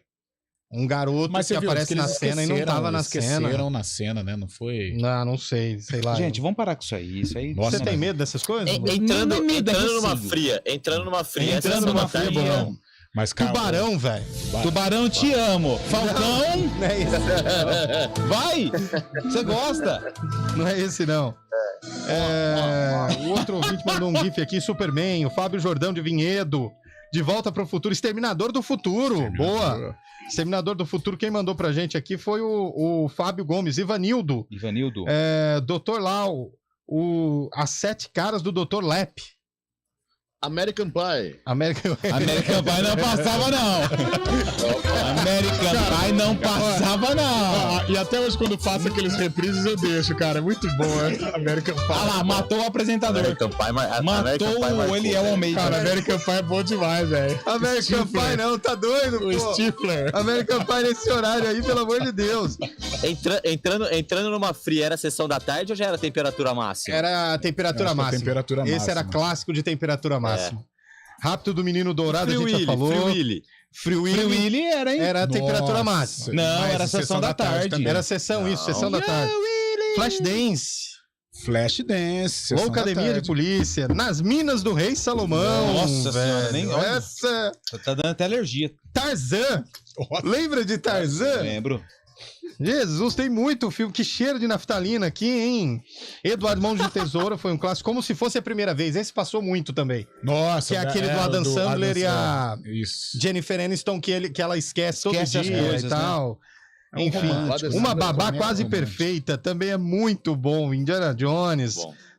S1: Um garoto que aparece na cena e não tava na cena.
S3: Esqueceram na cena, né? Não foi...
S1: Não sei lá.
S2: Gente, vamos parar com isso aí.
S1: Você tem medo dessas coisas?
S5: Entrando numa fria. Entrando numa fria,
S1: bom.
S3: Mas,
S1: Tubarão, velho.
S2: Tubarão, te amo. Falcão.
S1: Não é isso.
S2: Vai. Você gosta?
S1: Não é esse, não. O outro ouvinte mandou um gif aqui. Superman, o Fábio Jordão de Vinhedo. De Volta pro Futuro. Exterminador do Futuro. Boa. Exterminador do Futuro. Quem mandou pra gente aqui foi o Fábio Gomes. Ivanildo. Dr. Lau. As 7 caras do Dr. Lep.
S4: American Pie.
S2: American Pie não passava, não. American Pie não passava, não.
S3: E até hoje, quando passa aqueles reprises, eu deixo, cara. É muito bom, American Pie.
S2: Ah lá, matou o apresentador.
S5: American Pie,
S2: matou o Eliel Almeida.
S3: Cara, American Pie é bom demais, velho.
S1: American Pie não, tá doido, pô.
S3: O Stifler.
S1: American Pie nesse horário aí, pelo amor de Deus.
S5: Entrando numa fria, era a sessão da tarde ou já era a temperatura máxima?
S1: Era a temperatura máxima. Esse era clássico de temperatura máxima. Rápido do Menino Dourado, a gente já falou. Free Willy
S2: era, hein?
S1: Era a temperatura máxima.
S2: Não, era a sessão da tarde.
S1: Era sessão da tarde. Flashdance. Loucademia de Polícia. Nas Minas do Rei Salomão.
S2: Nossa senhora, nem olha.
S1: Essa...
S2: Tá dando até alergia.
S1: Tarzan. Lembra de Tarzan?
S2: Lembro.
S1: Jesus, tem muito filme. Que cheiro de naftalina aqui, hein? Eduardo Mãos de Tesoura foi um clássico, como se fosse a primeira vez. Esse passou muito também.
S3: Nossa,
S1: que é aquele do Adam Sandler e a
S3: Isso.
S1: Jennifer Aniston, que ela esquece todo
S2: Esquece
S1: dia
S2: as coisas,
S1: e tal.
S3: Né?
S1: Enfim, Uma Babá Quase Perfeita também é muito bom. Indiana Jones,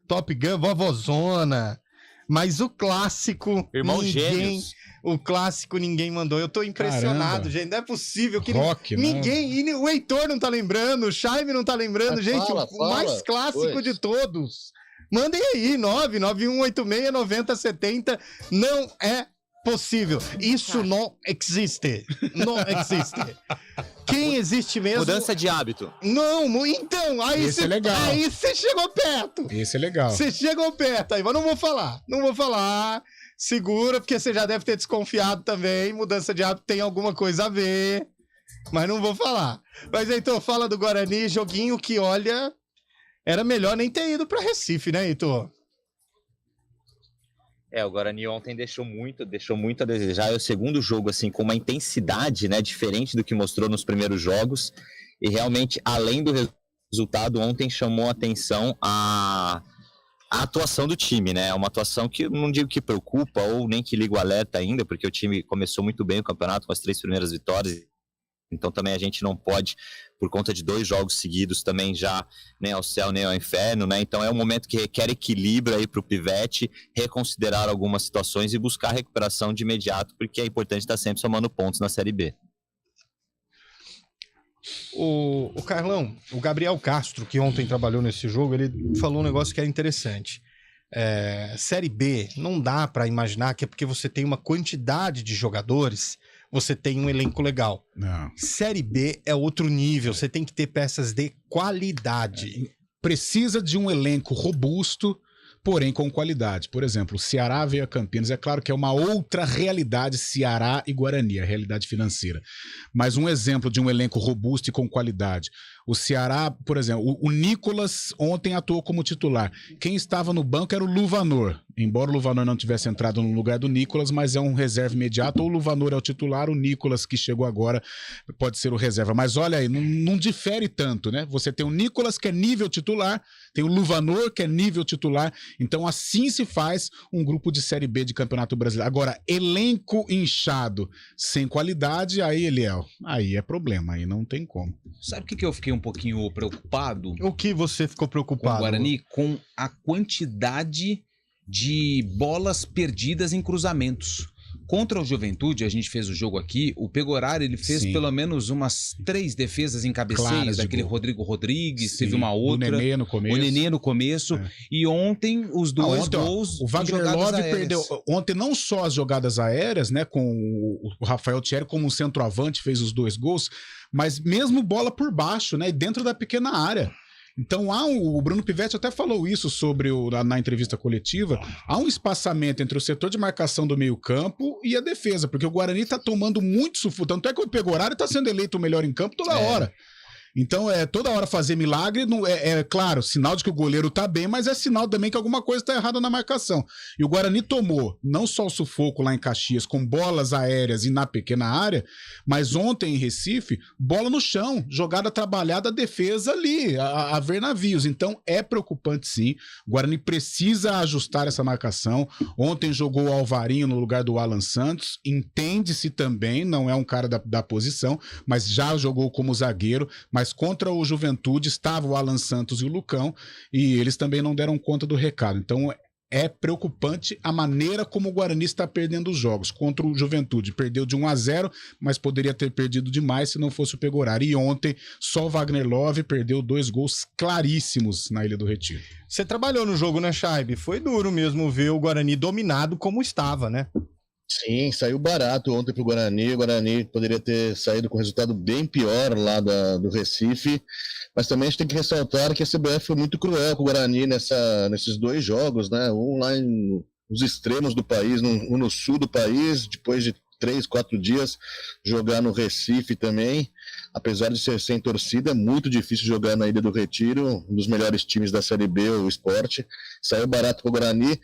S1: Top Gun, Vovozona. Mas o clássico,
S5: Irmão Gêmeos.
S1: O clássico ninguém mandou. Eu tô impressionado,
S3: Caramba.
S1: gente. Não é possível que
S3: Rock,
S1: ninguém... E o Heitor não tá lembrando, o Chaime não tá lembrando. Gente, o mais clássico de todos. Mandem aí, 991869070. Não é possível. Isso não existe. Não existe. Quem existe mesmo...
S5: Mudança de hábito.
S1: Não, então, aí
S3: Esse é legal.
S1: Aí você chegou perto.
S3: Esse é legal.
S1: Você chegou perto aí, mas não vou falar. Segura, porque você já deve ter desconfiado também. Mudança de hábito tem alguma coisa a ver. Mas não vou falar. Mas então, fala do Guarani, joguinho que, olha, era melhor nem ter ido pra Recife, né, Heitor?
S5: O Guarani ontem deixou muito a desejar. É o segundo jogo, assim, com uma intensidade, né, diferente do que mostrou nos primeiros jogos. E realmente, além do resultado, ontem chamou a atenção a atuação do time, né? Uma atuação que eu não digo que preocupa ou nem que liga o alerta ainda, porque o time começou muito bem o campeonato com as 3 primeiras vitórias. Então também a gente não pode, por conta de 2 jogos seguidos, também já nem ao céu nem ao inferno, né? Então é um momento que requer equilíbrio aí para o Pivete, reconsiderar algumas situações e buscar recuperação de imediato, porque é importante estar sempre somando pontos na Série B.
S1: O Carlão, o Gabriel Castro, que ontem trabalhou nesse jogo, ele falou um negócio que é interessante. Série B, não dá para imaginar que é porque você tem uma quantidade de jogadores, você tem um elenco legal.
S3: Não.
S1: Série B é outro nível, você tem que ter peças de qualidade.
S3: Precisa de um elenco robusto, porém com qualidade. Por exemplo, o Ceará veio a Campinas. É claro que é uma outra realidade, Ceará e Guarani, a realidade financeira. Mas um exemplo de um elenco robusto e com qualidade. O Ceará, por exemplo, o Nicolas ontem atuou como titular. Quem estava no banco era o Luvanor. Embora o Luvanor não tivesse entrado no lugar do Nicolas, mas é um reserva imediato. Ou o Luvanor é o titular, o Nicolas, que chegou agora, pode ser o reserva. Mas olha aí, não difere tanto, né? Você tem o Nicolas, que é nível titular, tem o Luvanor, que é nível titular. Então assim se faz um grupo de Série B de Campeonato Brasileiro. Agora, elenco inchado, sem qualidade, aí, Eliel, aí é problema, aí não tem como.
S2: Sabe o que eu fiquei um pouquinho preocupado?
S1: O que você ficou preocupado?
S2: Com o Guarani? Com a quantidade de bolas perdidas em cruzamentos. Contra o Juventude, a gente fez o jogo aqui, o Pegoraro, ele fez pelo menos umas 3 defesas em cabeceiras, daquele Rodrigo Rodrigues, teve uma outra.
S3: O Nenê no começo.
S2: O Nenê no começo. E ontem, os 2 gols.
S3: O Wagner Love perdeu. Ontem, não só as jogadas aéreas, né, com o Rafael Thierry como centroavante, fez os 2 gols, mas mesmo bola por baixo, né, dentro da pequena área. Então o Bruno Pivete até falou isso na entrevista coletiva, há um espaçamento entre o setor de marcação do meio campo e a defesa, porque o Guarani tá tomando muito sufoco, tanto é que o Pegoraro tá sendo eleito o melhor em campo toda hora. Então, toda hora fazer milagre, claro, sinal de que o goleiro tá bem, mas é sinal também que alguma coisa tá errada na marcação. E o Guarani tomou não só o sufoco lá em Caxias, com bolas aéreas e na pequena área, mas ontem em Recife, bola no chão, jogada trabalhada, defesa ali, a ver navios. Então, é preocupante sim. O Guarani precisa ajustar essa marcação. Ontem jogou o Alvarinho no lugar do Alan Santos, entende-se também, não é um cara da posição, mas já jogou como zagueiro, mas contra o Juventude estava o Alan Santos e o Lucão, e eles também não deram conta do recado. Então é preocupante a maneira como o Guarani está perdendo os jogos. Contra o Juventude perdeu de 1-0, mas poderia ter perdido demais se não fosse o Pegoraro. E ontem só o Wagner Love perdeu 2 gols claríssimos na Ilha do Retiro.
S1: Você trabalhou no jogo, né, Chaibe? Foi duro mesmo ver o Guarani dominado como estava, né?
S4: Sim, saiu barato ontem pro Guarani. O Guarani poderia ter saído com um resultado bem pior lá do Recife, mas também a gente tem que ressaltar que a CBF foi muito cruel com o Guarani nesses 2 jogos, né? Um lá nos extremos do país, um no sul do país, depois de 3, 4 dias, jogar no Recife também. Apesar de ser sem torcida, é muito difícil jogar na Ilha do Retiro, um dos melhores times da Série B, o Sport. Saiu barato pro Guarani.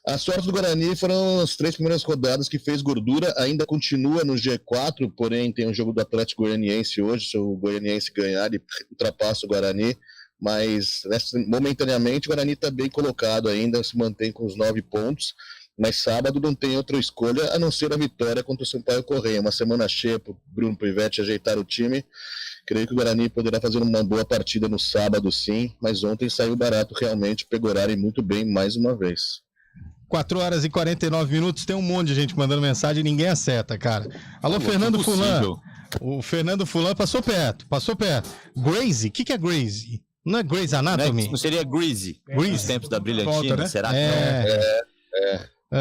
S4: A sorte do Guarani foram as 3 primeiras rodadas que fez gordura, ainda continua no G4, porém tem um jogo do Atlético Goianiense hoje, se o Goianiense ganhar, ele ultrapassa o Guarani, mas momentaneamente o Guarani está bem colocado ainda, se mantém com os 9 pontos, mas sábado não tem outra escolha a não ser a vitória contra o Sampaio Correia. Uma semana cheia para o Bruno Pivete ajeitar o time. Creio que o Guarani poderá fazer uma boa partida no sábado sim, mas ontem saiu barato realmente, Pegoraro muito bem mais uma vez.
S1: 4 horas e 49 minutos, tem um monte de gente mandando mensagem e ninguém acerta, cara. Alô, Fernando Fulan. O Fernando Fulan passou perto. Gracie, o que é Gracie? Não é Grey's Anatomy?
S5: Não seria Greasy? Nos tempos da Brilhantina,
S1: Volta, né?
S5: será que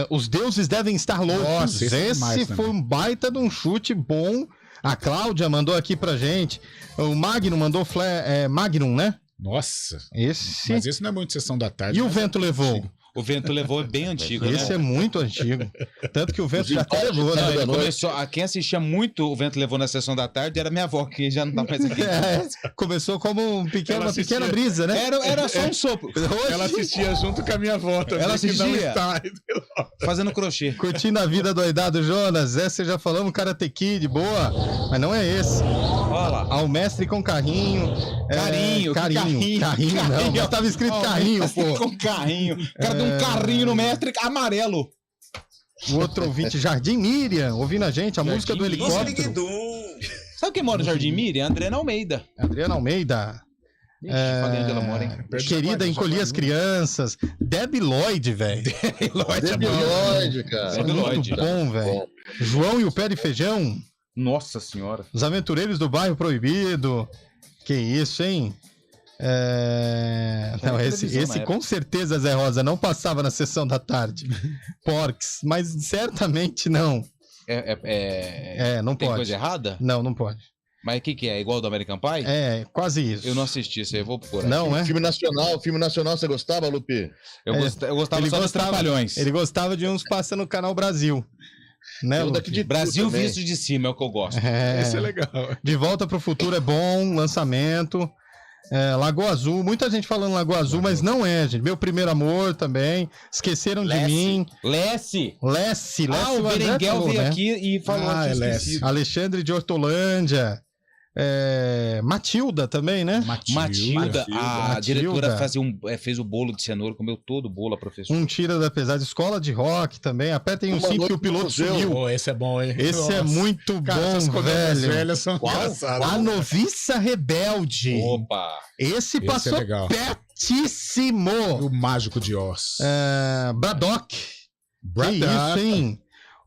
S1: Os deuses devem estar loucos.
S3: Nossa,
S1: esse foi um baita de um chute bom. A Cláudia mandou aqui pra gente. O Magnum mandou Magnum, né?
S3: Nossa.
S1: Mas
S3: esse não é muito Sessão da Tarde.
S1: E o Vento Levou?
S2: O Vento Levou é bem antigo, né?
S1: Esse é muito antigo. Tanto que o Vento já até levou, né?
S2: Quem assistia muito o Vento Levou na Sessão da Tarde era minha avó, que já não tá mais aqui.
S1: Começou como uma pequena brisa, né?
S2: Era só um sopro.
S3: Ela assistia junto com a minha avó também.
S2: Ela assistia fazendo crochê.
S1: Curtindo a vida doidado, Jonas. Essa já falamos, Karate Kid, boa. Mas não é esse.
S2: Olha lá.
S1: Ao mestre com carrinho.
S2: Carrinho
S1: não. Já tava escrito carrinho, pô.
S2: Com carrinho. O cara deu um carrinho no mestre amarelo.
S1: O outro ouvinte, Jardim Miriam, ouvindo a gente, a música do helicóptero.
S2: Sabe quem mora no Jardim Miriam? Adriana Almeida.
S1: Ela mora, hein? Querida, encolhi as crianças. Debbie Lloyd, velho.
S4: Debbie Lloyd, cara.
S1: É muito bom, velho. João e o Pé de Feijão.
S2: Nossa senhora.
S1: Os Aventureiros do Bairro Proibido. Que isso, hein? Não, esse com certeza, Zé Rosa, não passava na Sessão da Tarde. Porcs, mas certamente não. Não
S2: Tem
S1: pode.
S2: coisa errada?
S1: Não pode.
S2: Mas o que é? Igual do American Pie?
S1: É, quase isso.
S2: Eu não assisti isso aí, eu vou procurar.
S1: Não,
S4: Filme nacional, você gostava, Lupe?
S2: Eu gostava só dos Trapalhões.
S1: Ele gostava de uns passa no Canal Brasil. Né,
S2: Brasil visto de cima é o que eu gosto.
S3: Esse é legal.
S1: De Volta pro Futuro é bom, lançamento. Lagoa Azul, muita gente falando Lagoa Azul, mas não é, gente. Meu Primeiro Amor também. Esqueceram de mim.
S2: Lessie.
S1: O
S2: Berenguel veio aqui e falou
S1: Lessie. Alexandre de Hortolândia. Matilda também, né?
S2: Matilda. A diretora fez o bolo de cenoura, comeu todo o bolo, a professora.
S1: Um Tira da Pesada, Escola de Rock também. Apertem o 5 que o piloto sumiu.
S3: Esse é bom, hein?
S1: Esse é muito bom, velho.
S3: Velhas são
S1: A Noviça Rebelde.
S2: Opa!
S1: Esse passou pertíssimo.
S3: O Mágico de Oz.
S1: Braddock. Que isso, hein?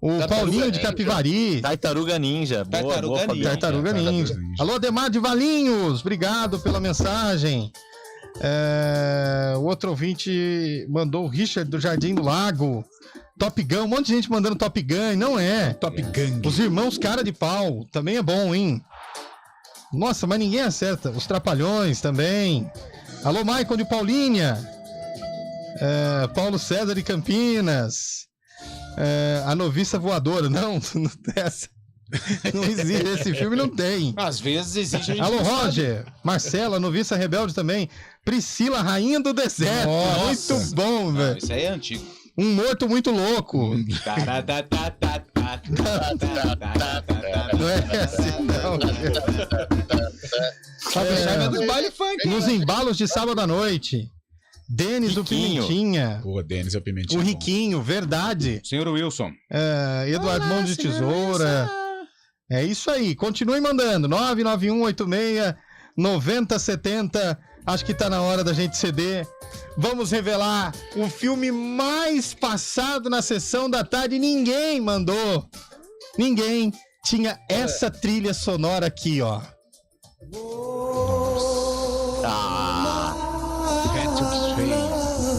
S1: O Paulinho de Capivari.
S5: Tartaruga Ninja.
S1: Tartaruga Ninja. Alô, Ademar de Valinhos. Obrigado pela mensagem. O outro ouvinte mandou o Richard do Jardim do Lago. Top Gun. Um monte de gente mandando Top Gun. Não é.
S3: Top Gun.
S1: Os Irmãos Cara de Pau. Também é bom, hein? Nossa, mas ninguém acerta. Os Trapalhões também. Alô, Maicon de Paulínia. Paulo César de Campinas. A Noviça Voadora. Não existe. Esse filme não tem.
S2: Às vezes existe.
S1: Alô, Roger. Marcela, a Noviça Rebelde também. Priscila, Rainha do Deserto.
S2: Nossa.
S1: Muito bom, velho.
S2: Isso aí é antigo.
S1: Um Morto Muito Louco. Não é assim, não.
S2: Dos baile funk.
S1: Nos embalos de sábado à noite. Denis do Pimentinha.
S3: Pô, Denis é o Pimentinha.
S1: O Riquinho, verdade.
S2: Senhor Wilson.
S1: Eduardo Mão de Tesoura. É isso aí. Continue mandando. 99186-9070. Acho que tá na hora da gente ceder. Vamos revelar o filme mais passado na Sessão da Tarde. Ninguém mandou. Ninguém tinha essa trilha sonora aqui, ó.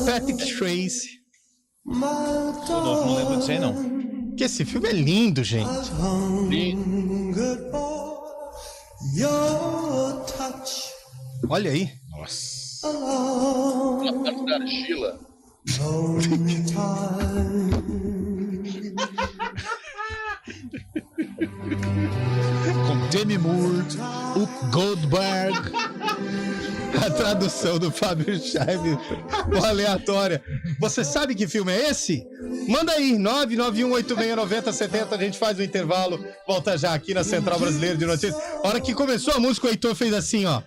S1: Patrick Swayze.
S2: Não lembro disso aí, não.
S1: Que esse filme é lindo, gente. Olha aí.
S3: Nossa.
S4: Argila.
S3: Com Demi Moore, o Goldberg.
S1: A tradução do Fábio Scheibe, aleatória. Você sabe que filme é esse? Manda aí, 991869070. A gente faz o intervalo. Volta já aqui na Central Brasileira de Notícias. A hora que começou a música, o Heitor fez assim, ó.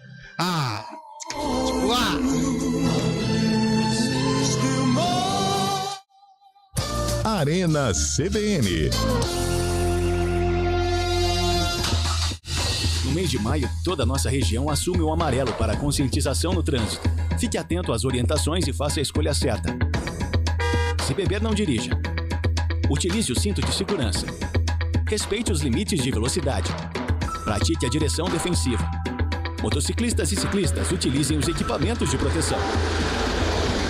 S10: Arena CBN.
S8: No mês de maio, toda a nossa região assume o amarelo para conscientização no trânsito. Fique atento às orientações e faça a escolha certa. Se Se beber, não dirija. Utilize o cinto de segurança. Respeite os limites de velocidade. Pratique a direção defensiva. Motociclistas e ciclistas utilizem os equipamentos de proteção.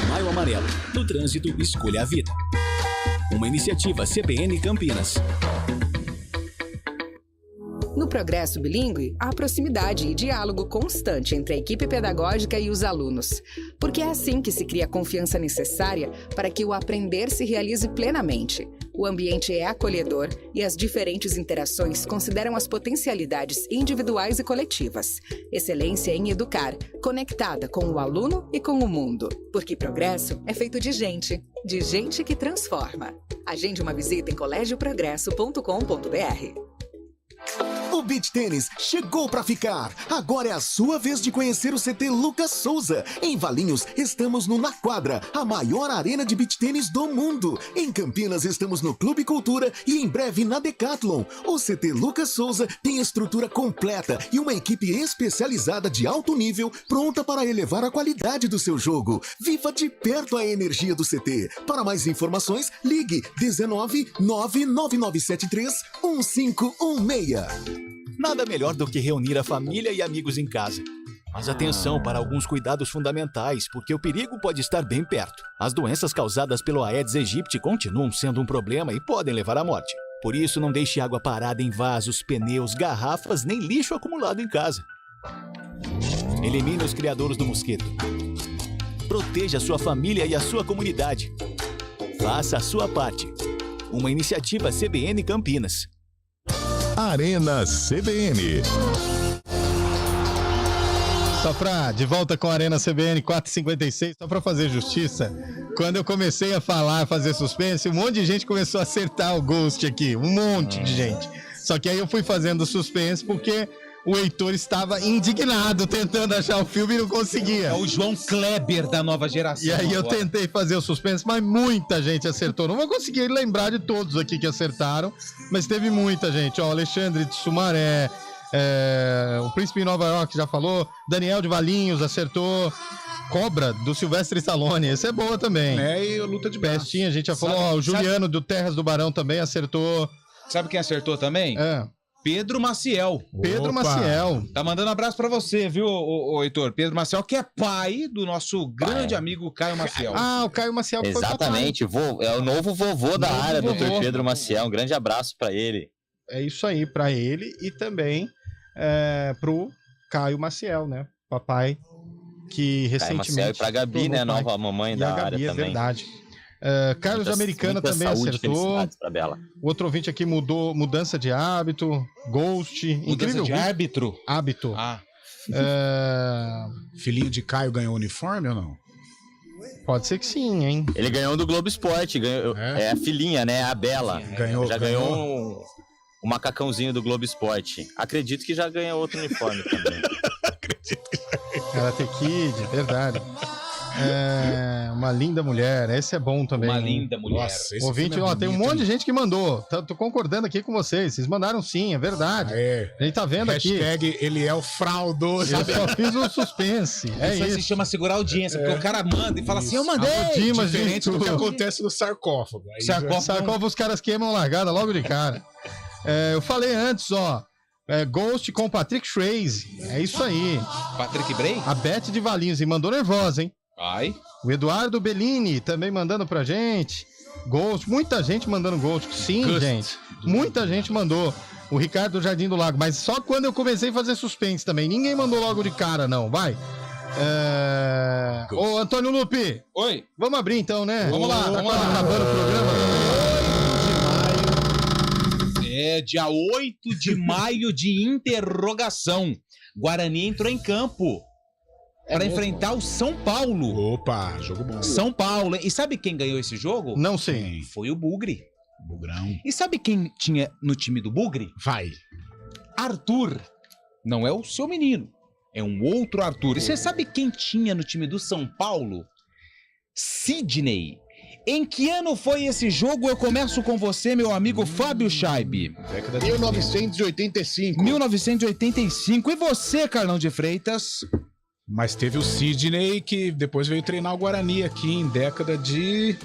S8: Maio Amarelo. No trânsito, escolha a vida. Uma iniciativa CBN Campinas.
S7: No Progresso Bilíngue, há proximidade e diálogo constante entre a equipe pedagógica e os alunos. Porque é assim que se cria a confiança necessária para que o aprender se realize plenamente. O ambiente é acolhedor e as diferentes interações consideram as potencialidades individuais e coletivas. Excelência em educar, conectada com o aluno e com o mundo. Porque progresso é feito de gente que transforma. Agende uma visita em colégioprogresso.com.br.
S16: O Beach Tênis chegou para ficar. Agora é a sua vez de conhecer o CT Lucas Souza. Em Valinhos, estamos no Na Quadra, a maior arena de beach tênis do mundo. Em Campinas, estamos no Clube Cultura e em breve na Decathlon. O CT Lucas Souza tem estrutura completa e uma equipe especializada de alto nível pronta para elevar a qualidade do seu jogo. Viva de perto a energia do CT. Para mais informações, ligue 19 99973 1516.
S8: Nada melhor do que reunir a família e amigos em casa. Mas atenção para alguns cuidados fundamentais, porque o perigo pode estar bem perto. As doenças causadas pelo Aedes aegypti continuam sendo um problema e podem levar à morte. Por isso, não deixe água parada em vasos, pneus, garrafas, nem lixo acumulado em casa. Elimine os criadouros do mosquito. Proteja a sua família e a sua comunidade. Faça a sua parte. Uma iniciativa CBN Campinas.
S10: Arena CBN.
S1: De volta com a Arena CBN 456, só para fazer justiça, quando eu comecei a fazer suspense, um monte de gente começou a acertar o Ghost aqui, um monte de gente. Só que aí eu fui fazendo suspense porque o Heitor estava indignado tentando achar o filme e não conseguia.
S2: É o João Kleber da nova geração.
S1: E aí eu tentei fazer o suspense, mas muita gente acertou. Não vou conseguir lembrar de todos aqui que acertaram, mas teve muita gente. Ó, Alexandre de Sumaré, o Príncipe em Nova York já falou, Daniel de Valinhos acertou, Cobra, do Silvestre Stallone, essa é boa também.
S3: E a luta de
S1: Pestinha, a gente já falou, ó, o Juliano do Terras do Barão também acertou.
S2: Sabe quem acertou também? Pedro Maciel.
S1: Pedro Maciel.
S2: Tá mandando um abraço pra você, viu, Heitor? Pedro Maciel, que é pai do nosso grande amigo Caio Maciel.
S1: Ah, o Caio Maciel que
S5: exatamente, é o novo vovô da área, Dr. Pedro Maciel. Um grande abraço pra ele.
S1: É isso aí, pra ele e também pro Caio Maciel, né? Papai que recentemente...
S5: Caio Maciel e pra Gabi, né? Nova mamãe da área também. É verdade.
S1: Carlos Americana também acertou. O outro ouvinte aqui mudou mudança de hábito, Ghost. Incrível.
S2: De árbitro?
S1: Hábito.
S3: Filhinho de Caio ganhou uniforme ou não?
S1: Pode ser que sim, hein?
S5: Ele ganhou do Globo Esporte. É a filhinha, né? A Bela. Já ganhou um macacãozinho do Globo Esporte. Acredito que já ganhou outro uniforme também.
S3: Acredito que já ganhou.
S1: Karate Kid, verdade. Uma linda mulher, esse é bom também.
S2: Uma linda mulher.
S1: Nossa, ouvinte, tem um monte de gente que mandou. Tô concordando aqui com vocês. Vocês mandaram sim, é verdade. A gente tá vendo
S3: Hashtag
S1: aqui.
S3: Ele é o fraudoso.
S1: Eu só fiz um suspense.
S2: Isso se chama segurar a audiência, porque o cara manda e fala assim, eu mandei.
S3: Diferente do que acontece no sarcófago.
S1: Sarcófago os caras queimam largada logo de cara. Eu falei antes, ó. Ghost com Patrick Swayze. É isso aí.
S2: Patrick Bray?
S1: A Beth de Valinhos. E mandou nervosa, hein? O Eduardo Bellini também mandando pra gente. Ghost. Muita gente mandando Ghost. Sim, gente. Muita gente mandou. O Ricardo do Jardim do Lago. Mas só quando eu comecei a fazer suspense também. Ninguém mandou logo de cara, não. Vai. Ô, Antônio Lupi.
S2: Oi.
S1: Vamos abrir então, né?
S2: Vamos lá.
S1: Tá quase acabando o programa.
S2: Dia 8 de maio de interrogação. Guarani entrou em campo para enfrentar o São Paulo.
S3: Opa, jogo bom.
S2: São Paulo. E sabe quem ganhou esse jogo?
S1: Não sei.
S2: Foi o Bugre.
S3: Bugrão.
S2: E sabe quem tinha no time do Bugre?
S3: Vai.
S2: Arthur. Não é o seu menino. É um outro Arthur. E você sabe quem tinha no time do São Paulo? Sidney. Em que ano foi esse jogo? Eu começo com você, meu amigo Fábio Scheibe.
S4: 1985.
S2: 1985. E você, Carlão de Freitas?
S3: Mas teve o Sidney, que depois veio treinar o Guarani aqui em década de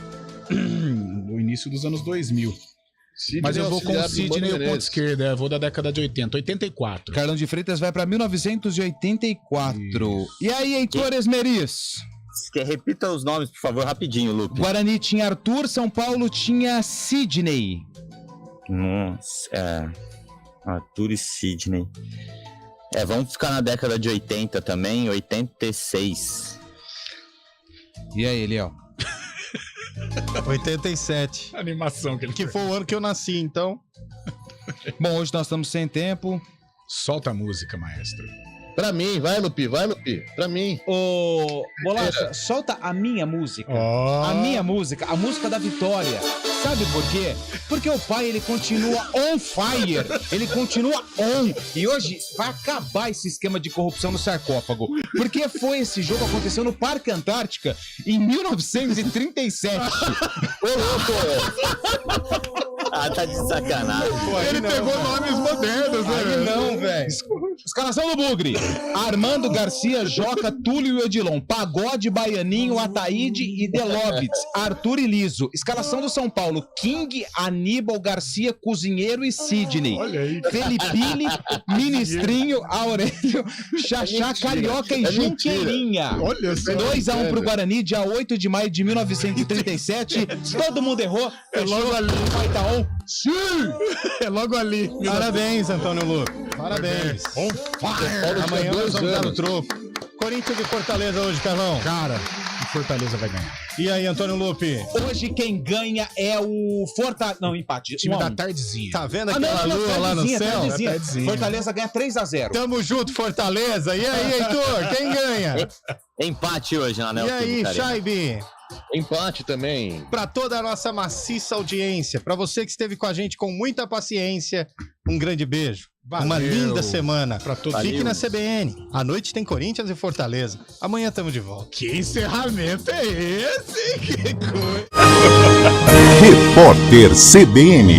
S3: o início dos anos 2000. Mas eu vou com o Sidney e o ponto esquerda. Eu vou da década de 80. 84.
S2: Carlão de Freitas vai pra 1984. E aí, Heitor Esmeriz?
S5: Repita os nomes, por favor, rapidinho, Lupe.
S2: Guarani tinha Arthur, São Paulo tinha Sidney.
S5: Nossa, Arthur e Sidney. Vamos ficar na década de 80 também, 86.
S2: E aí, Léo?
S1: 87.
S3: A animação que
S1: foi o ano que eu nasci, então.
S2: Bom, hoje nós estamos sem tempo.
S3: Solta a música, maestro.
S4: Pra mim, vai, Lupi, pra mim.
S2: Ô, Bolacha, solta a minha música. A minha música, a música da vitória. Sabe por quê? Porque o pai, ele continua on fire. Ele continua on. E hoje vai acabar esse esquema de corrupção no sarcófago. Porque esse jogo aconteceu no Parque Antártica em 1937.
S4: Ô, louco!
S5: Tá de sacanagem.
S3: Pô, ele pegou nomes modernos, né?
S2: Aí não, velho. Escalação do Bugre. Armando, Garcia, Joca, Túlio e Odilon. Pagode, Baianinho, Ataíde e Delobitz. Arthur e Liso. Escalação do São Paulo. King, Aníbal, Garcia, Cozinheiro e Sidney.
S3: Olha aí.
S2: Felipine, Ministrinho, Aurélio, Xaxá, Carioca e Junqueirinha.
S3: Olha só.
S2: 2-1 pro Guarani, dia 8 de maio de 1937. Todo mundo errou.
S3: É logo ali.
S2: Vai tá on.
S3: Sim! É logo ali.
S1: Parabéns, Antônio Lupe. Parabéns. Amanhã nós vamos dar o troco. Corinthians e Fortaleza hoje, Carlão.
S3: Cara, o Fortaleza vai ganhar.
S1: E aí, Antônio Lupe?
S2: Hoje quem ganha é o Fortaleza. Não, empate.
S3: Time da tardezinha.
S1: Tá vendo aquela lua lá no céu?
S2: Tardezinha. Fortaleza ganha 3-0.
S1: Tamo junto, Fortaleza. E aí, Heitor? Quem ganha?
S5: Empate hoje na Nelson.
S1: E aí, Chaibi?
S4: Empate também.
S1: Para toda a nossa maciça audiência, para você que esteve com a gente com muita paciência, um grande beijo.
S3: Valeu.
S1: Uma linda semana.
S3: Pra todos.
S1: Fique na CBN. À noite tem Corinthians e Fortaleza. Amanhã estamos de volta.
S3: Que encerramento é esse? Que coisa.
S10: Repórter CBN.